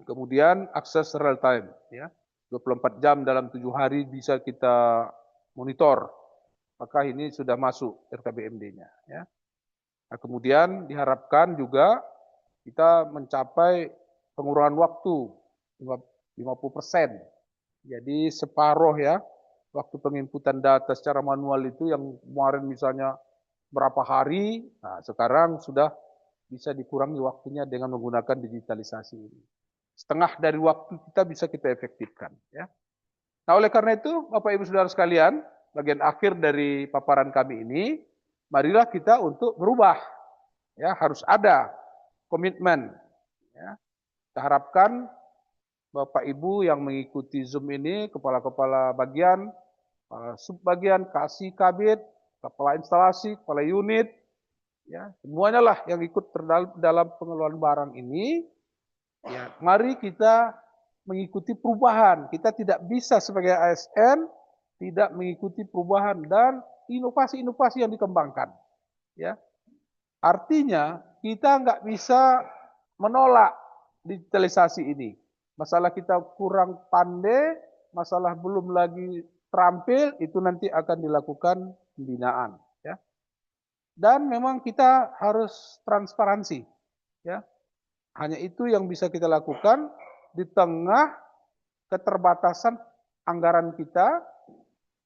kemudian akses real time. Ya. 24 jam dalam 7 hari bisa kita monitor. Maka ini sudah masuk RKBMD-nya. Ya. Nah, kemudian diharapkan juga kita mencapai pengurangan waktu 50%. Jadi separuh ya, waktu penginputan data secara manual itu yang kemarin misalnya berapa hari, nah sekarang sudah bisa dikurangi waktunya dengan menggunakan digitalisasi ini. Setengah dari waktu kita bisa kita efektifkan. Ya. Nah, oleh karena itu, Bapak Ibu Saudara sekalian, bagian akhir dari paparan kami ini, marilah kita untuk berubah. Ya, harus ada komitmen. Ya. Kita harapkan Bapak Ibu yang mengikuti Zoom ini, kepala-kepala bagian, subbagian, kasih kabit, kepala instalasi, kepala unit, ya, semuanya lah yang ikut dalam pengelolaan barang ini. Ya, mari kita mengikuti perubahan. Kita tidak bisa sebagai ASN tidak mengikuti perubahan dan inovasi-inovasi yang dikembangkan. Ya. Artinya kita nggak bisa menolak digitalisasi ini. Masalah kita kurang pandai, masalah belum lagi terampil, itu nanti akan dilakukan pembinaan. Ya. Dan memang kita harus transparansi. Ya. Hanya itu yang bisa kita lakukan, di tengah keterbatasan anggaran kita,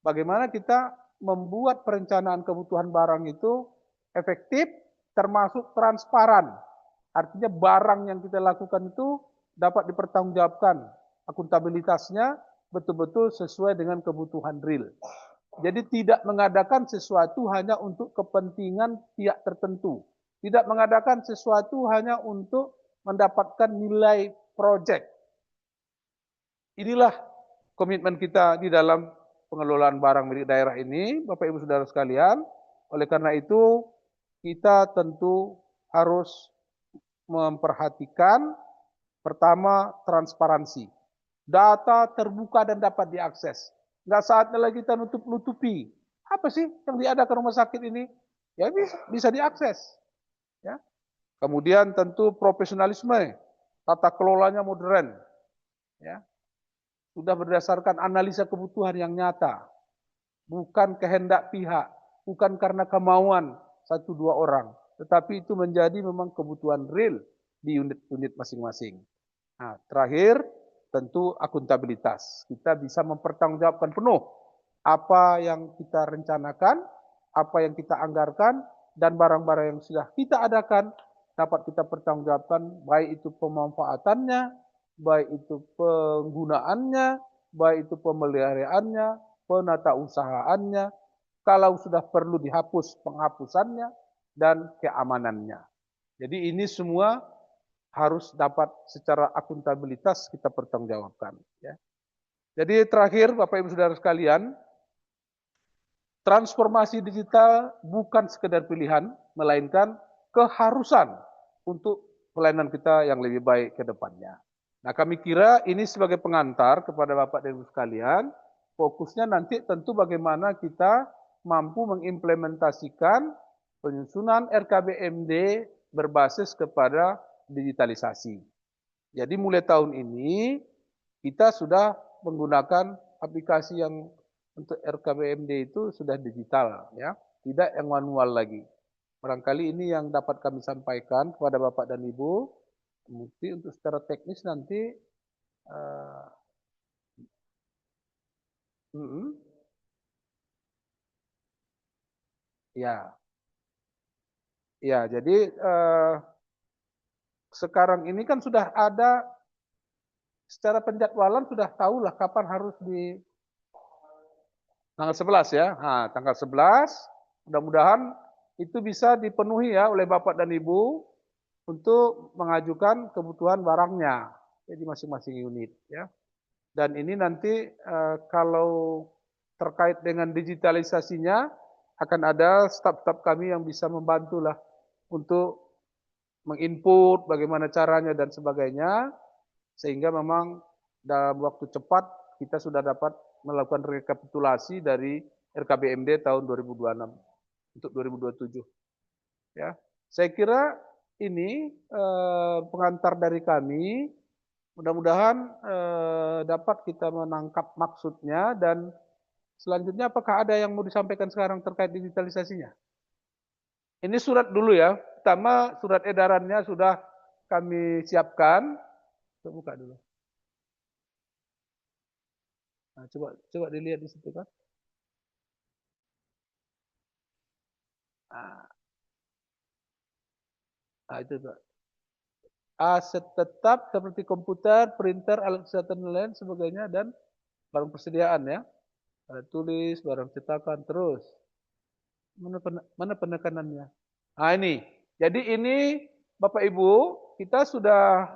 bagaimana kita membuat perencanaan kebutuhan barang itu efektif, termasuk transparan. Artinya barang yang kita lakukan itu dapat dipertanggungjawabkan, akuntabilitasnya betul-betul sesuai dengan kebutuhan real. Jadi tidak mengadakan sesuatu hanya untuk kepentingan pihak tertentu. Tidak mengadakan sesuatu hanya untuk mendapatkan nilai proyek. Inilah komitmen kita di dalam pengelolaan barang milik daerah ini, Bapak Ibu Saudara sekalian. Oleh karena itu, kita tentu harus memperhatikan pertama transparansi. Data terbuka dan dapat diakses. Nggak saatnya lagi kita nutup-nutupi. Apa sih yang diadakan rumah sakit ini? Ya bisa diakses. Ya. Kemudian tentu profesionalisme, tata kelolanya modern. Ya. Sudah berdasarkan analisa kebutuhan yang nyata. Bukan kehendak pihak, bukan karena kemauan 1-2 orang. Tetapi itu menjadi memang kebutuhan real di unit-unit masing-masing. Nah, terakhir, tentu akuntabilitas. Kita bisa mempertanggungjawabkan penuh apa yang kita rencanakan, apa yang kita anggarkan, dan barang-barang yang sudah kita adakan dapat kita pertanggungjawabkan, baik itu pemanfaatannya, baik itu penggunaannya, baik itu pemeliharaannya, penata usahaannya, kalau sudah perlu dihapus penghapusannya, dan keamanannya. Jadi ini semua harus dapat secara akuntabilitas kita pertanggungjawabkan. Ya. Jadi terakhir Bapak Ibu Saudara sekalian, transformasi digital bukan sekedar pilihan, melainkan keharusan untuk pelayanan kita yang lebih baik ke depannya. Nah kami kira ini sebagai pengantar kepada Bapak dan Ibu sekalian, fokusnya nanti tentu bagaimana kita mampu mengimplementasikan penyusunan RKBMD berbasis kepada digitalisasi. Jadi mulai tahun ini kita sudah menggunakan aplikasi yang untuk RKBMD itu sudah digital, ya, tidak yang manual lagi. Barangkali ini yang dapat kami sampaikan kepada Bapak dan Ibu. Mungkin untuk secara teknis nanti ya, jadi sekarang ini kan sudah ada secara penjadwalan, sudah tahulah kapan harus di tanggal 11 ya. Nah, tanggal 11 mudah-mudahan itu bisa dipenuhi ya oleh Bapak dan Ibu untuk mengajukan kebutuhan barangnya di masing-masing unit ya. Dan ini nanti kalau terkait dengan digitalisasinya akan ada staf-staf kami yang bisa membantulah untuk menginput bagaimana caranya dan sebagainya, sehingga memang dalam waktu cepat kita sudah dapat melakukan rekapitulasi dari RKBMD tahun 2026 untuk 2027. Ya, saya kira ini pengantar dari kami. Mudah-mudahan dapat kita menangkap maksudnya, dan selanjutnya apakah ada yang mau disampaikan sekarang terkait digitalisasinya? Ini surat dulu ya. Pertama surat edarannya sudah kami siapkan. Coba buka dulu. Nah, coba dilihat di situ kan. Nah, itu Pak. Aset tetap seperti komputer, printer, alat kesehatan dan lain sebagainya, dan barang persediaan ya. Alat tulis, barang cetakan, terus. Mana penekanannya? Nah ini. Jadi ini Bapak Ibu, kita sudah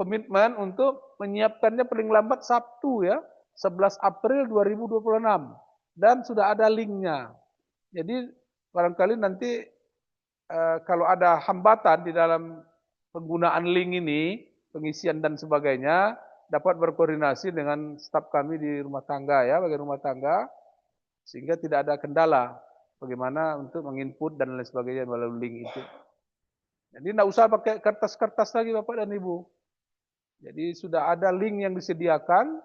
komitmen untuk menyiapkannya paling lambat Sabtu ya, 11 April 2026. Dan sudah ada linknya. Jadi barangkali nanti kalau ada hambatan di dalam penggunaan link ini, pengisian dan sebagainya, dapat berkoordinasi dengan staf kami di rumah tangga ya, bagian rumah tangga, sehingga tidak ada kendala bagaimana untuk menginput dan lain sebagainya melalui link itu. Jadi tidak usah pakai kertas-kertas lagi Bapak dan Ibu. Jadi sudah ada link yang disediakan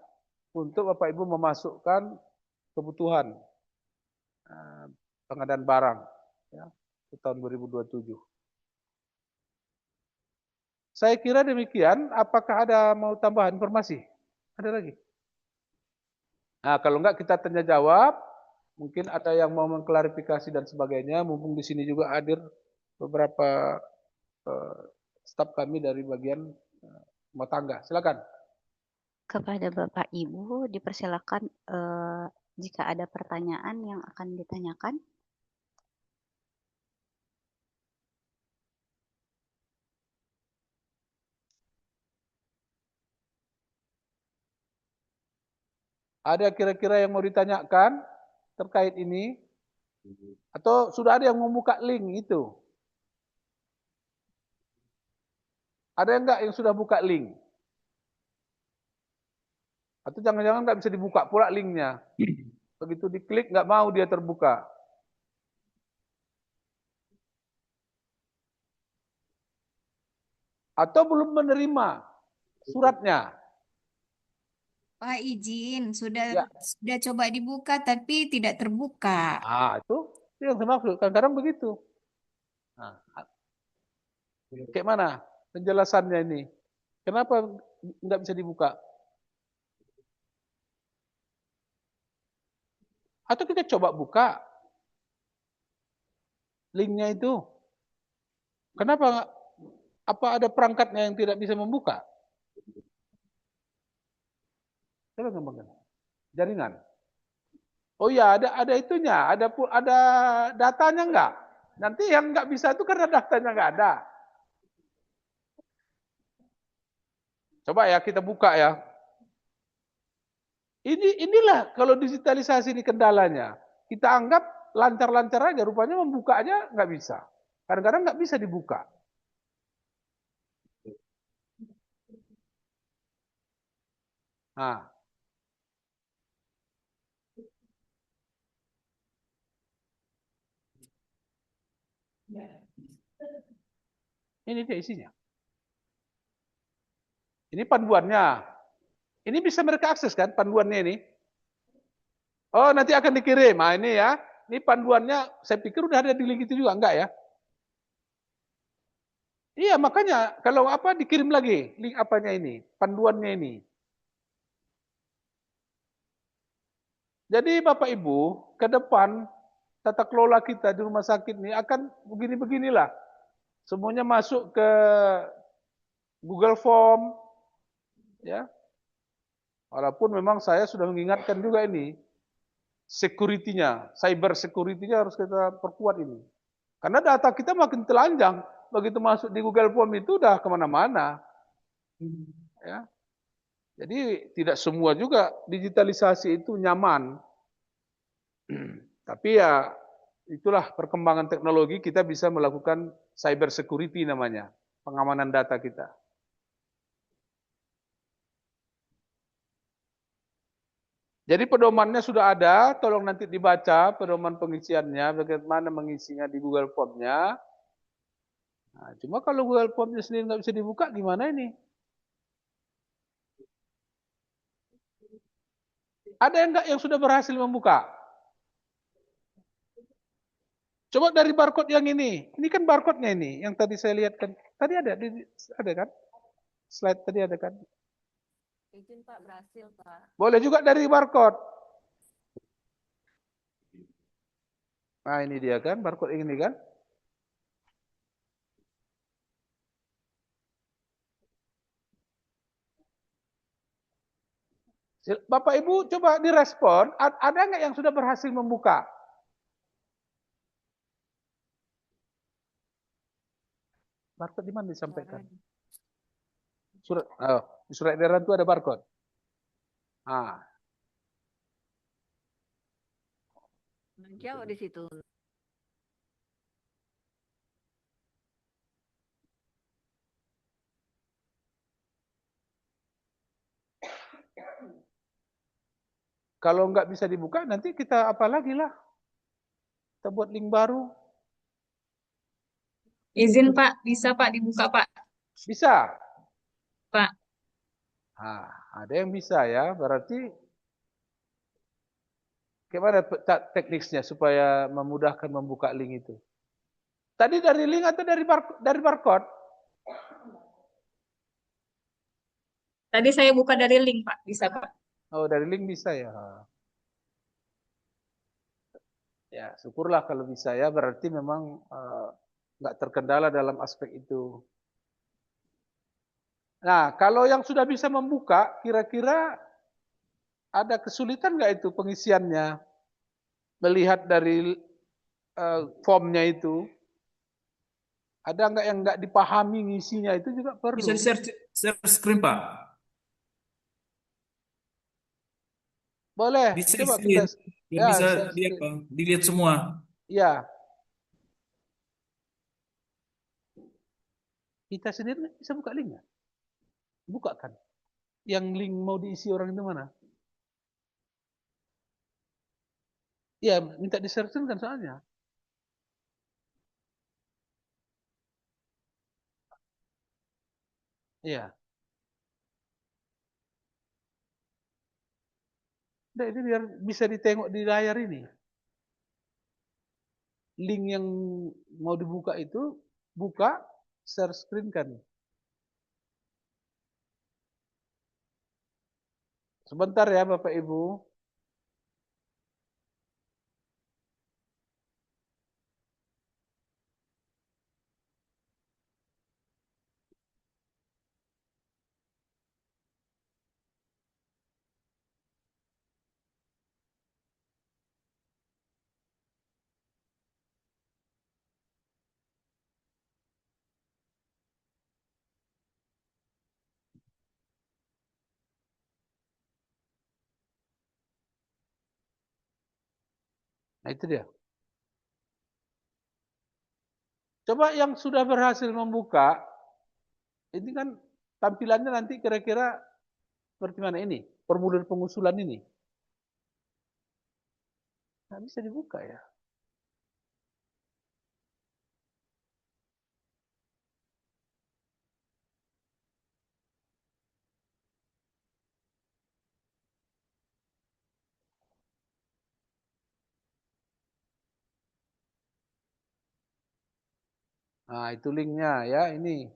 untuk Bapak Ibu memasukkan kebutuhan pengadaan barang ya, tahun 2027. Saya kira demikian. Apakah ada mau tambahan informasi? Ada lagi? Nah, kalau enggak kita tanya jawab. Mungkin ada yang mau mengklarifikasi dan sebagainya. Mumpung di sini juga hadir beberapa staf kami dari bagian rumah tangga. Silakan. Kepada Bapak Ibu, dipersilakan jika ada pertanyaan yang akan ditanyakan. Ada kira-kira yang mau ditanyakan terkait ini? Atau sudah ada yang membuka link itu? Ada enggak yang sudah buka link? Atau jangan-jangan nggak bisa dibuka pula linknya? Begitu diklik nggak mau dia terbuka. Atau belum menerima suratnya? Pak izin, Ya. sudah coba dibuka tapi tidak terbuka. Itu yang saya maksud. Kadang-kadang begitu. Nah, kayak mana penjelasannya ini? Kenapa nggak bisa dibuka? Atau kita coba buka linknya itu. Kenapa? Apa ada perangkatnya yang tidak bisa membuka? Coba ngembangkan. Jaringan. Oh iya, ada itunya, ada datanya enggak? Nanti yang nggak bisa itu karena datanya nggak ada. Coba ya kita buka ya. Inilah kalau digitalisasi ini kendalanya. Kita anggap lancar-lancar aja, rupanya membuka aja nggak bisa. Kadang-kadang nggak bisa dibuka. Nah, ini dia isinya. Ini panduannya. Ini bisa mereka akses kan panduannya ini? Oh, nanti akan dikirim. Nah, ini ya. Ini panduannya, saya pikir udah ada di link itu juga, enggak ya? Iya, makanya kalau apa dikirim lagi link apanya ini, panduannya ini. Jadi Bapak Ibu, ke depan tata kelola kita di rumah sakit ini akan begini-beginilah. Semuanya masuk ke Google Form, ya. Walaupun memang saya sudah mengingatkan juga ini, security-nya, cyber security-nya harus kita perkuat ini. Karena data kita makin telanjang, begitu masuk di Google Form itu udah kemana-mana. Ya. Jadi tidak semua juga digitalisasi itu nyaman. Tapi ya itulah perkembangan teknologi, kita bisa melakukan cyber security namanya, pengamanan data kita. Jadi pedomannya sudah ada, tolong nanti dibaca pedoman pengisiannya, bagaimana mengisinya di Google Form-nya. Nah, cuma kalau Google Form-nya sendiri nggak bisa dibuka, gimana ini? Ada yang enggak yang sudah berhasil membuka? Coba dari barcode yang ini. Ini kan barcode-nya ini, yang tadi saya lihat kan. Tadi ada kan? Slide tadi ada kan? Izin Pak, berhasil Pak. Boleh juga dari barcode. Nah ini dia kan, barcode ini kan. Bapak Ibu coba direspon, ada nggak yang sudah berhasil membuka? Barcode di mana disampaikan? Di surat edaran itu ada barcode. Ah. Jauh di situ. Kalau nggak bisa dibuka, nanti kita apa lagi lah? Kita buat link baru. Izin Pak, bisa Pak dibuka Pak? Bisa? Pak. Nah, ada yang bisa ya, berarti gimana teknisnya supaya memudahkan membuka link itu? Tadi dari link atau dari barcode? Tadi saya buka dari link, Pak. Bisa, Pak. Oh, dari link bisa ya. Ya, syukurlah kalau bisa ya. Berarti memang nggak terkendala dalam aspek itu. Nah, kalau yang sudah bisa membuka, kira-kira ada kesulitan nggak itu pengisiannya? Melihat dari formnya itu, ada nggak yang nggak dipahami ngisinya itu juga perlu. Bisa share screen, Pak. Boleh, Bisa coba screen. kita Biar ya bisa share dia screen. dilihat semua. Ya, kita sendiri bisa buka linknya. Buka kan. Yang link mau diisi orang itu mana? Ya, minta di-share screen kan soalnya. Iya. Nah, ini biar bisa ditengok di layar ini. Link yang mau dibuka itu, buka, share screen kan. Sebentar ya Bapak Ibu. Nah itu dia. Coba yang sudah berhasil membuka, ini kan tampilannya nanti kira-kira seperti mana ini? Formulir pengusulan ini. Nah, bisa dibuka ya. Nah, itu linknya ya, ini.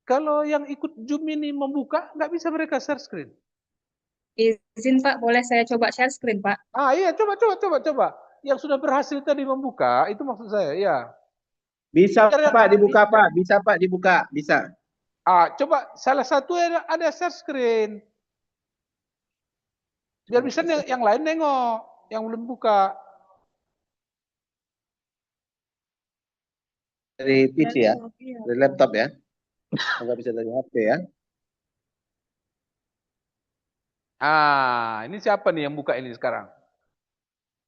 Kalau yang ikut Zoom ini membuka, nggak bisa mereka share screen. Izin, Pak. Boleh saya coba share screen, Pak? Ah iya, coba. Yang sudah berhasil tadi membuka, itu maksud saya, ya. Bisa Biar- Pak dibuka Pak, bisa Pak dibuka, bisa. Coba salah satu ada share screen. Biar bisa yang lain nengok, yang belum buka. Dari PC ya, dari laptop ya. Nggak bisa dari HP ya. Ini siapa nih yang buka ini sekarang?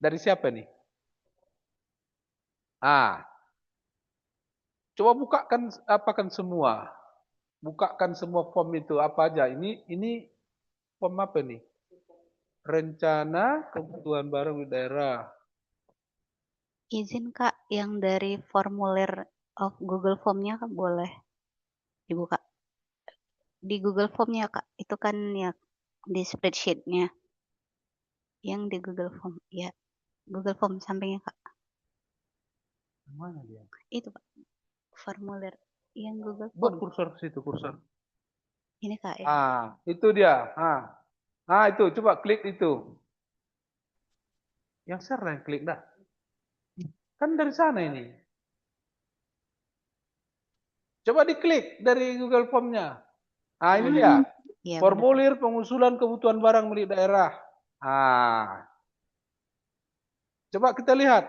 Dari siapa nih? Coba bukakan apakan semua. Bukakan semua form itu apa aja. Ini form apa nih? Rencana kebutuhan barang di daerah. Izin Kak, yang dari formulir of Google Form-nya Kak boleh dibuka. Di Google Form-nya Kak, itu kan ya di spreadsheet-nya. Yang di Google Form, ya. Google Form sampingnya Kak. Mana dia? Itu Pak, formulir yang Google Buat Form. kursor situ, kursor. Ini Kak ya. Itu dia. Itu coba klik itu. Yang share lah yang klik dah. Kan dari sana ini. Coba diklik dari Google Form-nya. Ini dia. Iya, benar. Formulir pengusulan kebutuhan barang milik daerah. Coba kita lihat.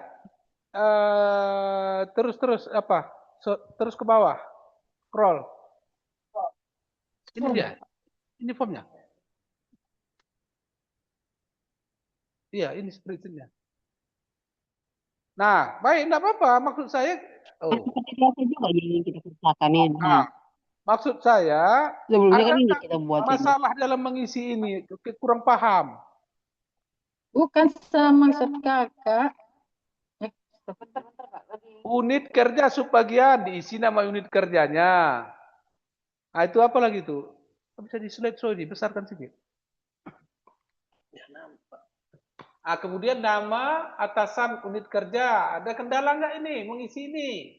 Terus apa? Terus ke bawah. Scroll. Ini dia. Ini formnya. Iya, ini spreadsheet-nya. Nah, baik, enggak apa-apa. Maksud saya, Seperti biasa juga yang kita kerjakan ini. maksud saya, Sebelumnya kan ada ini nggak kita buat ini. masalah dalam mengisi ini? Kurang paham. Bukan sama maksud kakak. Bentar, Kak. Unit kerja subbagian, diisi nama unit kerjanya. Nah, itu apa lagi tuh? Bisa di slide show ini, besarkan sedikit. Ah, kemudian nama atasan unit kerja. Ada kendala nggak ini mengisi ini?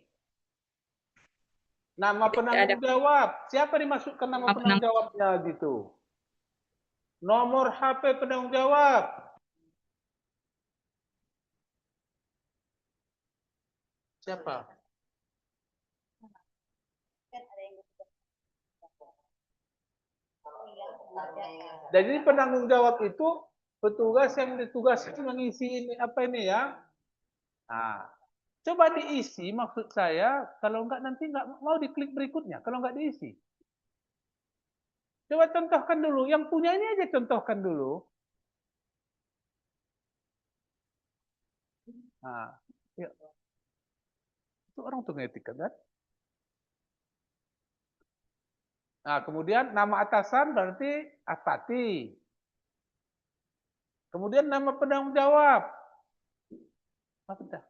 Nama penanggung jawab. Siapa dimasukkan nama penanggung jawabnya gitu? Nomor HP penanggung jawab. Siapa? Jadi penanggung jawab itu petugas yang ditugaskan mengisi ini apa ini ya? Nah, coba diisi maksud saya, kalau enggak nanti enggak mau diklik berikutnya kalau enggak diisi. Coba contohkan dulu, yang punya ini aja contohkan dulu. Nah, ya. Itu orang tuh ngetik kan? Nah, kemudian nama atasan berarti Aspati. Kemudian nama penanggung jawab. Apa dah?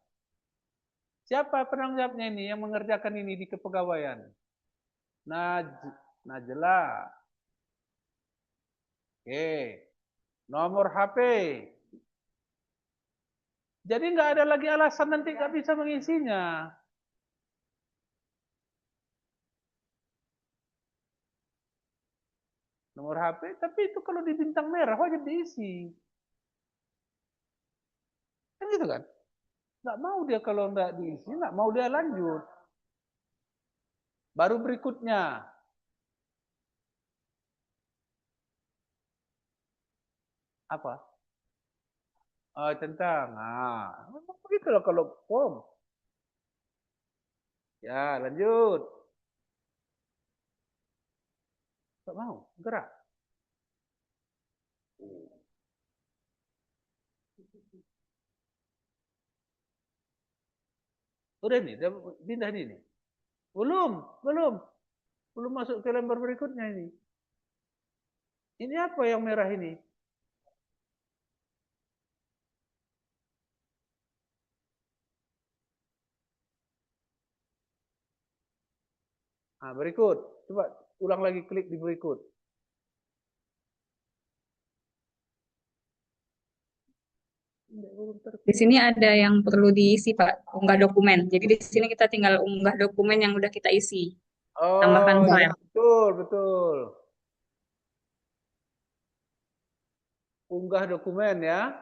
Siapa penanggung jawabnya ini yang mengerjakan ini di kepegawaian? Najla. Oke. Nomor HP. Jadi nggak ada lagi alasan nanti nggak bisa mengisinya. Nomor HP, tapi itu kalau di bintang merah wajib diisi. Kan gitu kan? Nggak mau dia kalau nggak diisi, nggak mau dia lanjut. Baru berikutnya. Apa? Oh, tentang. Nah, begitu loh kalau form. Ya, lanjut. Nggak mau, gerak. Udah nih, pindah nih. Belum masuk ke lembar berikutnya ini. Ini apa yang merah ini? Nah, berikut. Coba ulang lagi, klik di berikut. Di sini ada yang perlu diisi, Pak, unggah dokumen. Jadi di sini kita tinggal unggah dokumen yang udah kita isi. Tambahkan Oh, file. ya, betul. Unggah dokumen ya.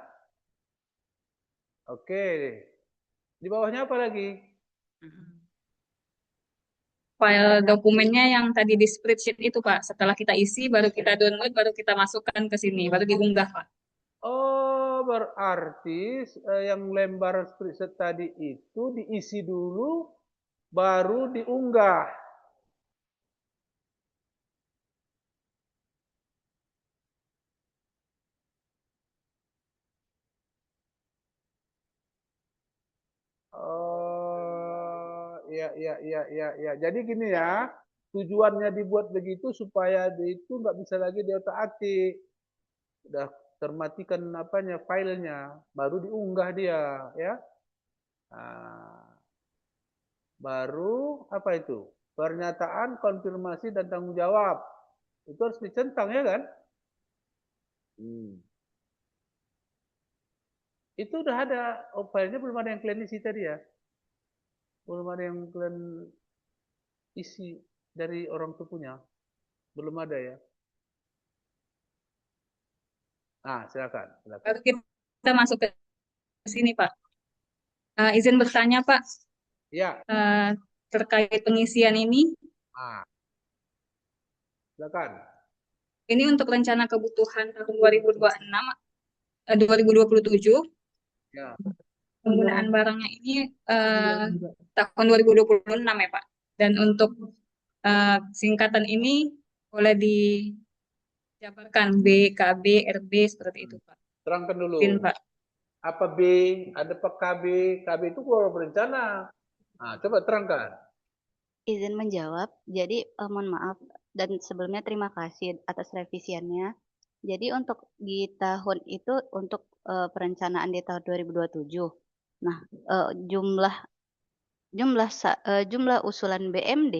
Oke. Di bawahnya apa lagi? File dokumennya yang tadi di spreadsheet itu, Pak. Setelah kita isi, baru kita download, baru kita masukkan ke sini, baru diunggah, Pak. Oh, berarti yang lembar spreadsheet tadi itu diisi dulu, baru diunggah. Oh, iya. Jadi gini ya, tujuannya dibuat begitu supaya itu nggak bisa lagi diotak-atik. Udah termatikan apanya filenya, baru diunggah dia, ya. Nah, baru apa itu? Pernyataan, konfirmasi dan tanggung jawab. Itu harus dicentang ya kan? Itu udah ada, filenya belum ada yang kalian isi tadi ya? Belum ada yang kalian isi dari orang tua punya? Belum ada ya? Nah, silakan. Baru kita masuk ke sini, Pak. Izin bertanya, Pak. Ya. Terkait pengisian ini. Silakan. Ini untuk rencana kebutuhan tahun 2027. Ya. penggunaan barangnya ini tahun 2026 ya Pak. Dan untuk singkatan ini boleh dijabarkan B, KB, RB seperti itu Pak. Terangkan dulu. Izin Pak. Apa B, ada Pak KB, KB itu keluar berencana. Nah, coba terangkan. Izin menjawab. Jadi mohon maaf dan sebelumnya terima kasih atas revisiannya. Jadi untuk di tahun itu untuk perencanaan di tahun 2027. Nah, jumlah usulan BMD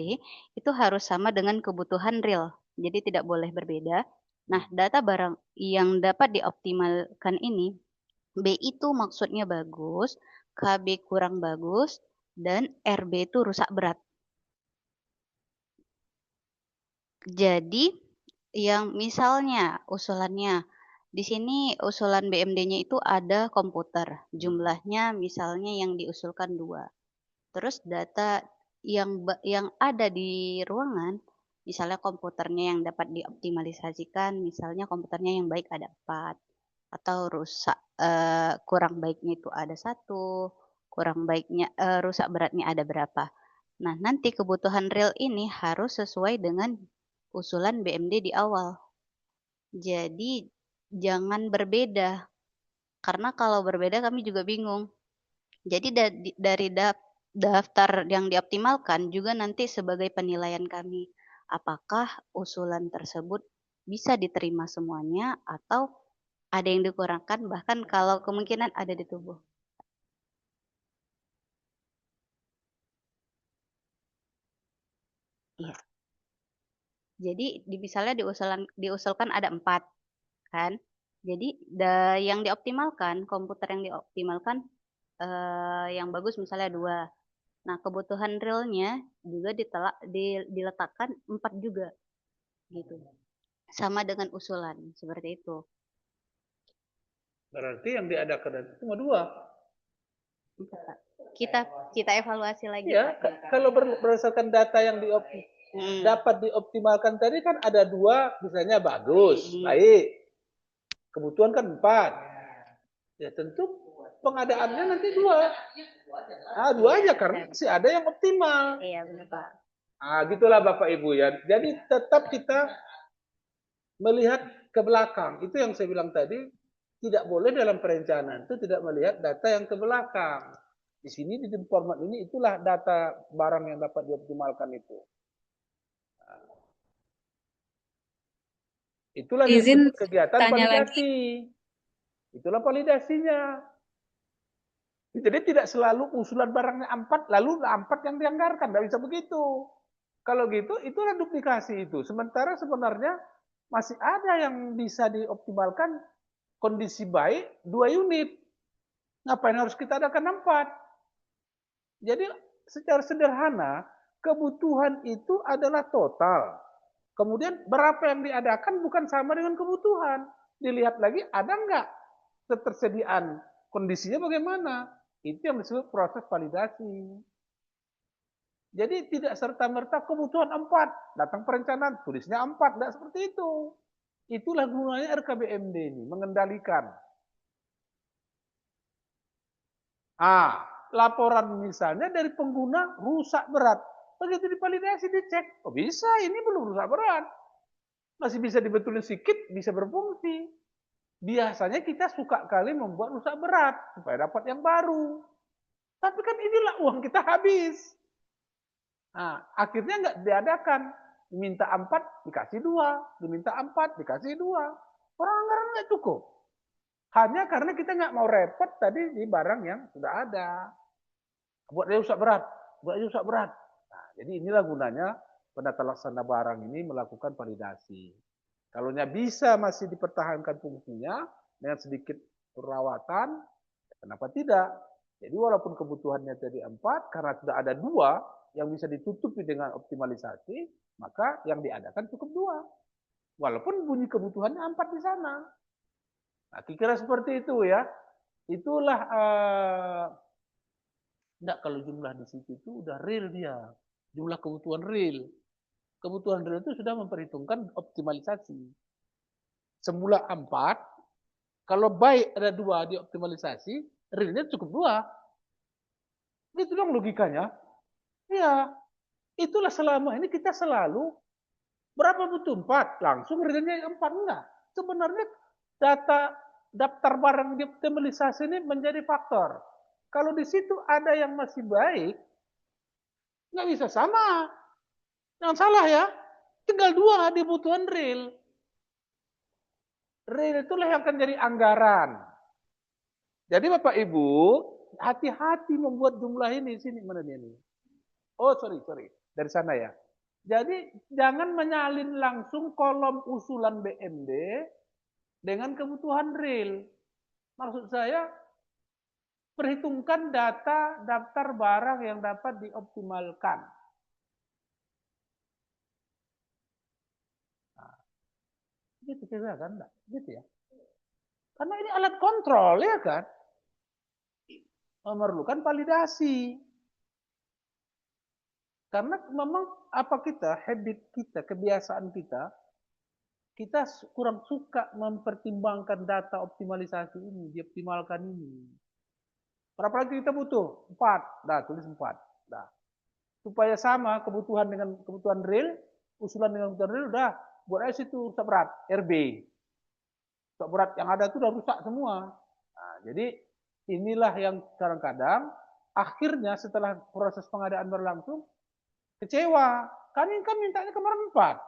itu harus sama dengan kebutuhan real. Jadi tidak boleh berbeda. Nah, data barang yang dapat dioptimalkan ini B itu maksudnya bagus, KB kurang bagus, dan RB itu rusak berat. Jadi yang misalnya usulannya di sini usulan BMD-nya itu ada komputer, jumlahnya misalnya yang diusulkan 2. Terus data yang ada di ruangan, misalnya komputernya yang dapat dioptimalisasikan, misalnya komputernya yang baik ada 4, atau rusak kurang baiknya itu ada 1, kurang baiknya rusak beratnya ada berapa. Nah, nanti kebutuhan real ini harus sesuai dengan usulan BMD di awal. Jadi jangan berbeda, karena kalau berbeda kami juga bingung. Jadi dari daftar yang dioptimalkan juga nanti sebagai penilaian kami, apakah usulan tersebut bisa diterima semuanya atau ada yang dikurangkan, bahkan kalau kemungkinan ada di tubuh. Iya. Jadi misalnya diusulkan ada 4, kan? Jadi yang dioptimalkan, komputer yang dioptimalkan yang bagus misalnya 2. Nah, kebutuhan realnya juga diletakkan 4 juga, gitu. Sama dengan usulan, seperti itu. Berarti yang diadakan itu cuma 2. Kita evaluasi lagi. Ya, kalau berdasarkan data yang dapat dioptimalkan tadi kan ada 2, misalnya bagus, baik. Kebutuhan kan 4. Ya tentu pengadaannya nanti 2. 2 aja karena masih ada yang optimal. Iya, benar Pak. Gitulah Bapak Ibu ya. Jadi tetap kita melihat ke belakang. Itu yang saya bilang tadi, tidak boleh dalam perencanaan itu tidak melihat data yang ke belakang. Di sini di format ini itulah data barang yang dapat dioptimalkan itu. Itulah Izin kegiatan tanya validasi. Itulah validasinya. Jadi tidak selalu usulan barangnya 4 lalu 4 yang dianggarkan, tidak bisa begitu. Kalau gitu itulah duplikasi itu. Sementara sebenarnya masih ada yang bisa dioptimalkan kondisi baik 2 unit. Ngapain harus kita adakan 4? Jadi secara sederhana kebutuhan itu adalah total. Kemudian berapa yang diadakan bukan sama dengan kebutuhan. Dilihat lagi ada enggak ketersediaan, kondisinya bagaimana. Itu yang disebut proses validasi. Jadi tidak serta-merta kebutuhan 4, datang perencanaan, tulisnya 4, tidak seperti itu. Itulah gunanya RKBMD ini, mengendalikan. Laporan misalnya dari pengguna rusak berat. Begitu divalidasi, dicek. Oh bisa, ini belum rusak berat. Masih bisa dibetulin sedikit, bisa berfungsi. Biasanya kita suka kali membuat rusak berat, supaya dapat yang baru. Tapi kan inilah uang kita habis. Akhirnya nggak diadakan. Diminta 4, dikasih 2. Diminta 4, dikasih 2. Orang anggaran nggak cukup. Hanya karena kita nggak mau repot tadi di barang yang sudah ada. Buat dia rusak berat. Buat dia rusak berat. Jadi inilah gunanya penata laksana barang ini melakukan validasi. Kalau bisa masih dipertahankan fungsinya dengan sedikit perawatan, kenapa tidak? Jadi walaupun kebutuhannya tadi 4, karena sudah ada 2 yang bisa ditutupi dengan optimalisasi, maka yang diadakan cukup 2. Walaupun bunyi kebutuhannya 4 di sana. Kira-kira seperti itu ya. Itulah enggak, kalau jumlah di situ itu udah real dia. Jumlah kebutuhan real. Kebutuhan real itu sudah memperhitungkan optimalisasi. Semula 4, kalau baik ada 2 dioptimalisasi, realnya cukup 2. Itu dong logikanya. Ya, itulah selama ini kita selalu berapa butuh 4, langsung realnya 4 enggak. Sebenarnya daftar barang di optimalisasi ini menjadi faktor. Kalau di situ ada yang masih baik, nggak bisa sama. Jangan salah ya, tinggal 2 dibutuhan real. Real itulah yang akan jadi anggaran. Jadi Bapak Ibu, hati-hati membuat jumlah ini. Sini mana ini? Oh sorry, dari sana ya. Jadi jangan menyalin langsung kolom usulan BMD dengan kebutuhan real. Maksud saya, perhitungkan data daftar barang yang dapat dioptimalkan. Nah, gitu kira kan, enggak? Gitu ya. Karena ini alat kontrol ya kan, memerlukan validasi. Karena memang habit kita, kebiasaan kita kurang suka mempertimbangkan data optimalisasi ini, dioptimalkan ini. Berapa lagi kita butuh? 4. Tulis 4. Supaya sama kebutuhan dengan kebutuhan real, usulan dengan kebutuhan real, buat aja situ rusak berat, RB. Rusak berat yang ada itu udah rusak semua. Nah, jadi inilah yang kadang-kadang akhirnya setelah proses pengadaan berlangsung, kecewa. Kami kan mintanya kemarin 4.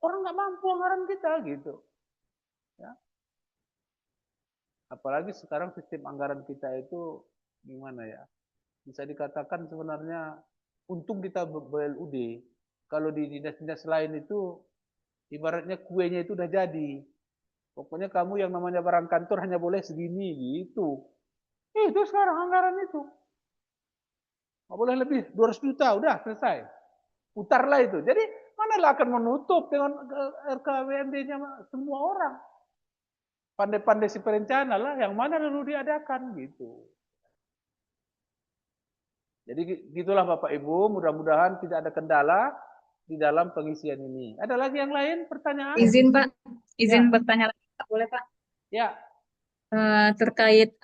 Orang nggak mampu anggaran kita gitu. Ya. Apalagi sekarang sistem anggaran kita itu gimana ya? Bisa dikatakan sebenarnya untung kita BLUD. Kalau di dinas-dinas lain itu ibaratnya kuenya itu udah jadi. Pokoknya kamu yang namanya barang kantor hanya boleh segini gitu. Itu sekarang anggaran itu. Nggak boleh lebih 200 juta, udah selesai. Putarlah itu. Jadi manalah akan menutup dengan RKWMD-nya semua orang. Pandai-pandai si perencana lah, yang mana lalu diadakan gitu. Jadi gitulah Bapak Ibu, mudah-mudahan tidak ada kendala di dalam pengisian ini. Ada lagi yang lain pertanyaan? Izin Pak, izin Ya. bertanya lagi, Pak. Boleh Pak? Ya. Terkait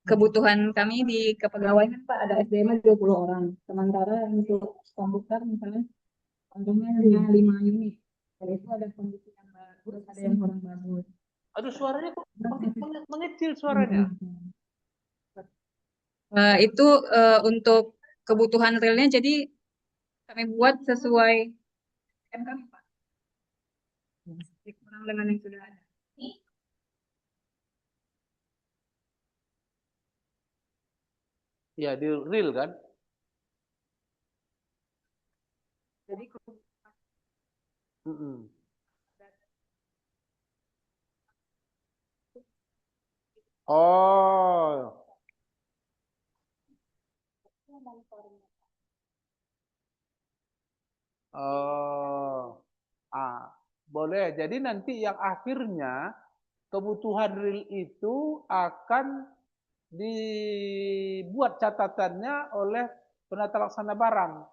kebutuhan kami di kepegawaian Pak, ada SDM 20 orang. Sementara untuk komputer misalnya contohnya hanya 5 unit. Dan itu ada kondisi yang bagus, ada yang kurang bagus. Aduh suaranya kok mengecil suaranya. Itu untuk kebutuhan realnya, jadi kami buat sesuai MK Pak. Kurang dengan yang sudah ada. Ya di real kan. Jadi Oh. Oh. Boleh. Jadi nanti yang akhirnya kebutuhan real itu akan dibuat catatannya oleh penata laksana barang.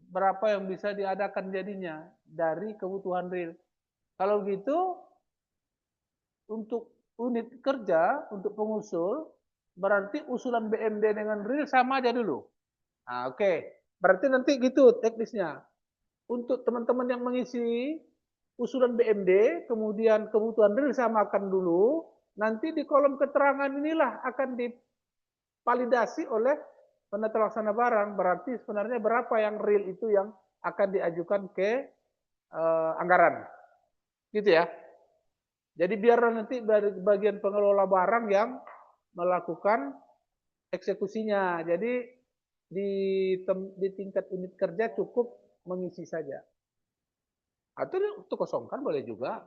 Berapa yang bisa diadakan jadinya dari kebutuhan real. Kalau gitu, untuk unit kerja, untuk pengusul, berarti usulan BMD dengan real sama aja dulu. Oke. Berarti nanti gitu teknisnya. Untuk teman-teman yang mengisi usulan BMD, kemudian kebutuhan real samakan dulu, nanti di kolom keterangan inilah akan divalidasi oleh penata laksana barang, berarti sebenarnya berapa yang real itu yang akan diajukan ke anggaran. Gitu ya. Jadi biarlah nanti bagian pengelola barang yang melakukan eksekusinya. Jadi di tingkat unit kerja cukup mengisi saja. Atau untuk kosongkan boleh juga.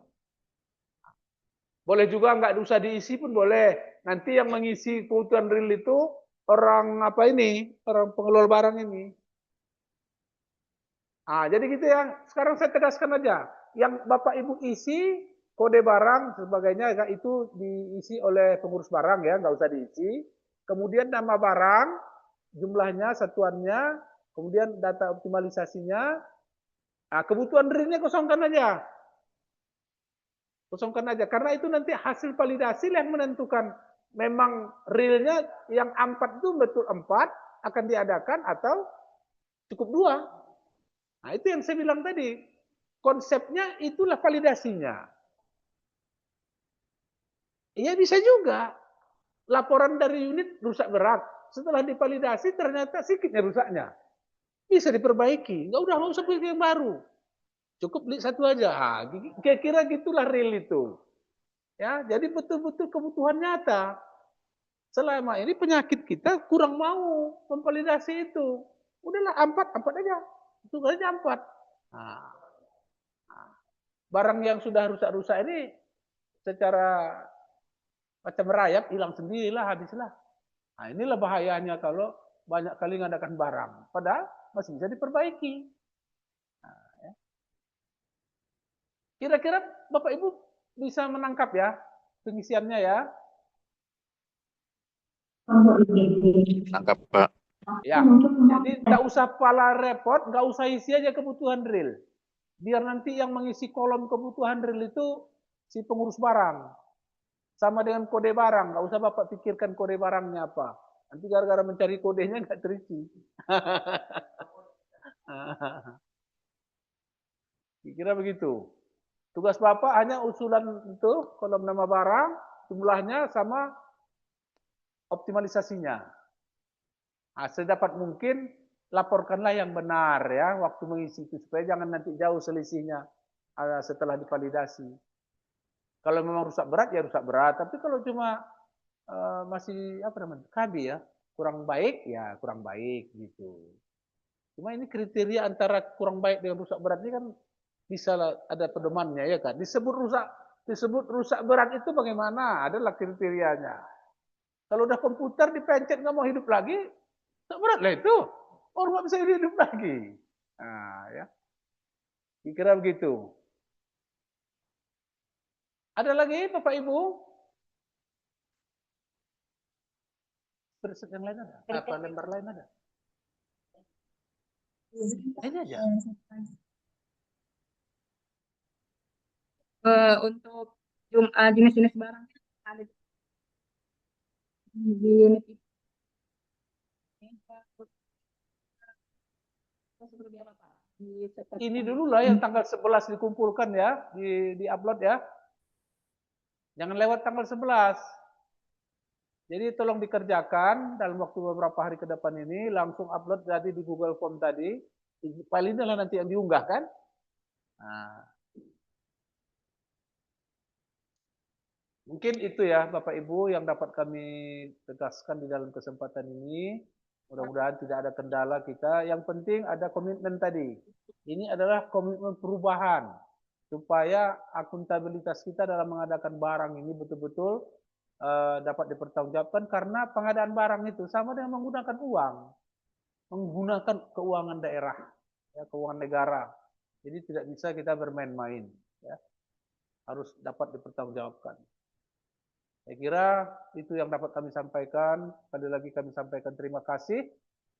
Boleh juga nggak usah diisi pun boleh. Nanti yang mengisi kebutuhan real itu orang orang pengelola barang ini. Jadi gitu ya. Sekarang saya tegaskan aja. Yang Bapak Ibu isi kode barang sebagainya itu diisi oleh pengurus barang ya, nggak usah diisi. Kemudian nama barang, jumlahnya, satuannya, kemudian data optimalisasinya. Kebutuhan realnya kosongkan aja. Kosongkan aja, karena itu nanti hasil validasi yang menentukan memang realnya yang 4 itu betul 4 akan diadakan atau cukup 2. Nah, itu yang saya bilang tadi. Konsepnya itulah validasinya. Iya bisa juga. Laporan dari unit rusak berat. Setelah divalidasi ternyata sedikitnya rusaknya. Bisa diperbaiki. Nggak usah beli yang baru. Cukup beli satu aja. Kira-kira gitulah real itu. Ya, jadi betul-betul kebutuhan nyata. Selama ini penyakit kita kurang mau memvalidasi itu. Udahlah 4 aja. Itu aja 4. Nah, barang yang sudah rusak-rusak ini secara macam merayap, hilang sendirilah, habislah. Nah, inilah bahayanya kalau banyak kali mengadakan barang. Padahal masih bisa diperbaiki. Nah, ya. Kira-kira Bapak Ibu bisa menangkap ya pengisiannya ya? Tangkap, Pak. Ya, jadi tidak usah pala repot, nggak usah isi aja kebutuhan real. Biar nanti yang mengisi kolom kebutuhan real itu si pengurus barang. Sama dengan kode barang, nggak usah Bapak pikirkan kode barangnya apa. Nanti gara-gara mencari kodenya nggak terisi. Kira begitu. Tugas Bapak hanya usulan itu, kolom nama barang, jumlahnya sama optimalisasinya. Nah, sedapat mungkin laporkanlah yang benar ya waktu mengisi itu supaya jangan nanti jauh selisihnya setelah divalidasi. Kalau memang rusak berat ya rusak berat, tapi kalau cuma masih apa namanya KB ya kurang baik ya kurang baik gitu. Cuma ini kriteria antara kurang baik dengan rusak berat ini kan bisa ada pedomannya ya kan. Disebut rusak berat itu bagaimana? Adalah kriterianya. Kalau udah komputer dipencet nggak mau hidup lagi, rusak berat lah itu. Orang nggak bisa hidup lagi. Nah, ya. Kira begitu. Ada lagi Bapak Ibu? Preset yang lain ada? Apa lembar lain ada? Ini aja. Untuk jenis-jenis barang ada di unit itu. Seperti apa, Pak? Ini dulu lah yang tanggal 11 dikumpulkan ya, di upload ya. Jangan lewat tanggal 11. Jadi tolong dikerjakan dalam waktu beberapa hari ke depan ini, langsung upload tadi di Google Form tadi. File ini lah nanti yang diunggah kan. Nah. Mungkin itu ya Bapak Ibu yang dapat kami tegaskan di dalam kesempatan ini. Mudah-mudahan tidak ada kendala kita. Yang penting ada komitmen tadi. Ini adalah komitmen perubahan. Supaya akuntabilitas kita dalam mengadakan barang ini betul-betul dapat dipertanggungjawabkan. Karena pengadaan barang itu sama dengan menggunakan uang. Menggunakan keuangan daerah. Ya, keuangan negara. Jadi tidak bisa kita bermain-main. Ya. Harus dapat dipertanggungjawabkan. Saya kira itu yang dapat kami sampaikan. Sekali lagi kami sampaikan terima kasih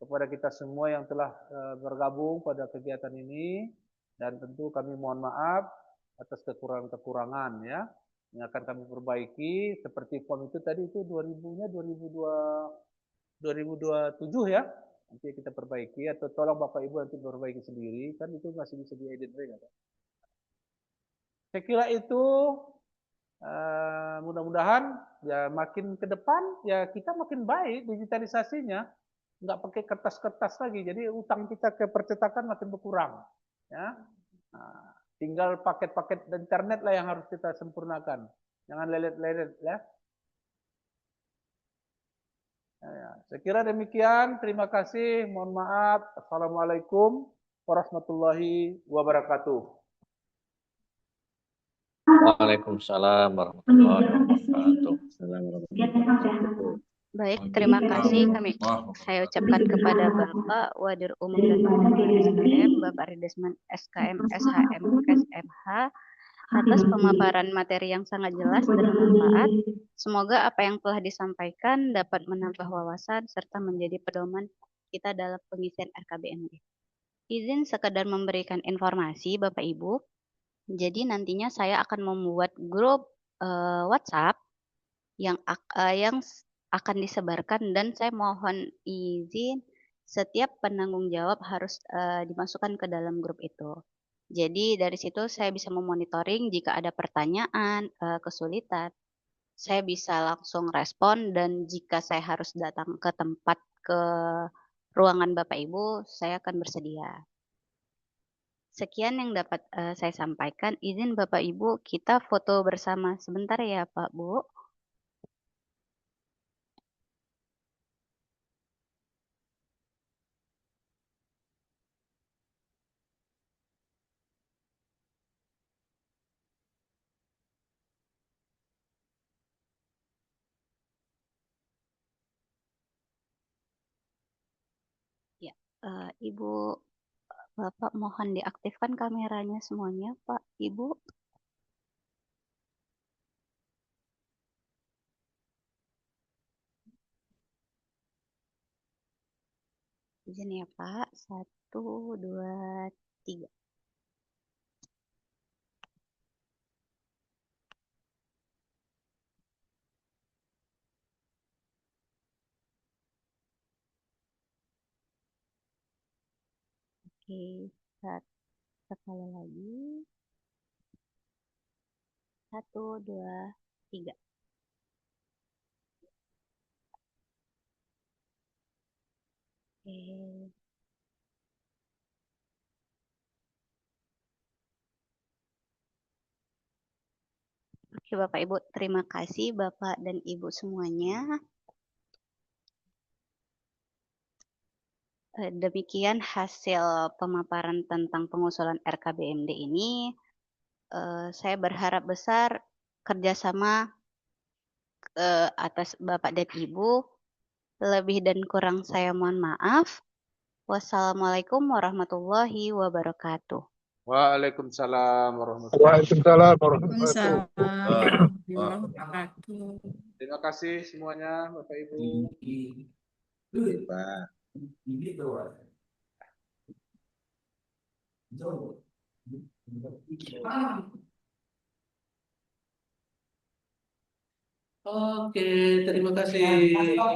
kepada kita semua yang telah bergabung pada kegiatan ini. Dan tentu kami mohon maaf atas kekurangan-kekurangan ya. Yang akan kami perbaiki. Seperti form itu tadi itu 2027 ya. Nanti kita perbaiki atau tolong Bapak Ibu nanti perbaiki sendiri. Kan itu masih bisa diedit juga. Saya kira itu mudah-mudahan ya makin ke depan ya kita makin baik digitalisasinya, nggak pakai kertas-kertas lagi, jadi utang kita ke percetakan makin berkurang ya. Nah, tinggal paket-paket internet lah yang harus kita sempurnakan, jangan lelet-lelet ya. Saya kira demikian, terima kasih, mohon maaf, assalamualaikum warahmatullahi wabarakatuh. Waalaikumsalam warahmatullahi wabarakatuh. Baik, terima kasih saya ucapkan kepada Bapak Wadir Umum dan Pengurus SKM, Bapak Ridesman SKM, SHM, SMH atas pemaparan materi yang sangat jelas dan bermanfaat. Semoga apa yang telah disampaikan dapat menambah wawasan serta menjadi pedoman kita dalam pengisian RKBMD. Izin sekedar memberikan informasi Bapak Ibu, Jadi nantinya saya akan membuat grup WhatsApp yang akan disebarkan, dan saya mohon izin setiap penanggung jawab harus dimasukkan ke dalam grup itu. Jadi dari situ saya bisa memonitoring jika ada pertanyaan, kesulitan, saya bisa langsung respon, dan jika saya harus datang ke tempat, ke ruangan Bapak Ibu, saya akan bersedia. Sekian yang dapat saya sampaikan. Izin Bapak Ibu, kita foto bersama sebentar ya Pak Bu. Ya, Ibu, Bapak mohon diaktifkan kameranya semuanya, Pak, Ibu. Izin ya Pak, 1, 2, 3. Oke, sekali lagi. 1, 2, 3. Oke. Oke, Bapak Ibu, terima kasih Bapak dan Ibu semuanya. Demikian hasil pemaparan tentang pengusulan RKBMD ini. Saya berharap besar kerjasama atas Bapak dan Ibu. Lebih dan kurang saya mohon maaf. Wassalamualaikum warahmatullahi wabarakatuh. Waalaikumsalam warahmatullahi Waalaikumsalam warahmatullahi Waalaikumsalam warahmatullahi wabarakatuh. Terima kasih semuanya Bapak Ibu. Pak. Oke, terima kasih.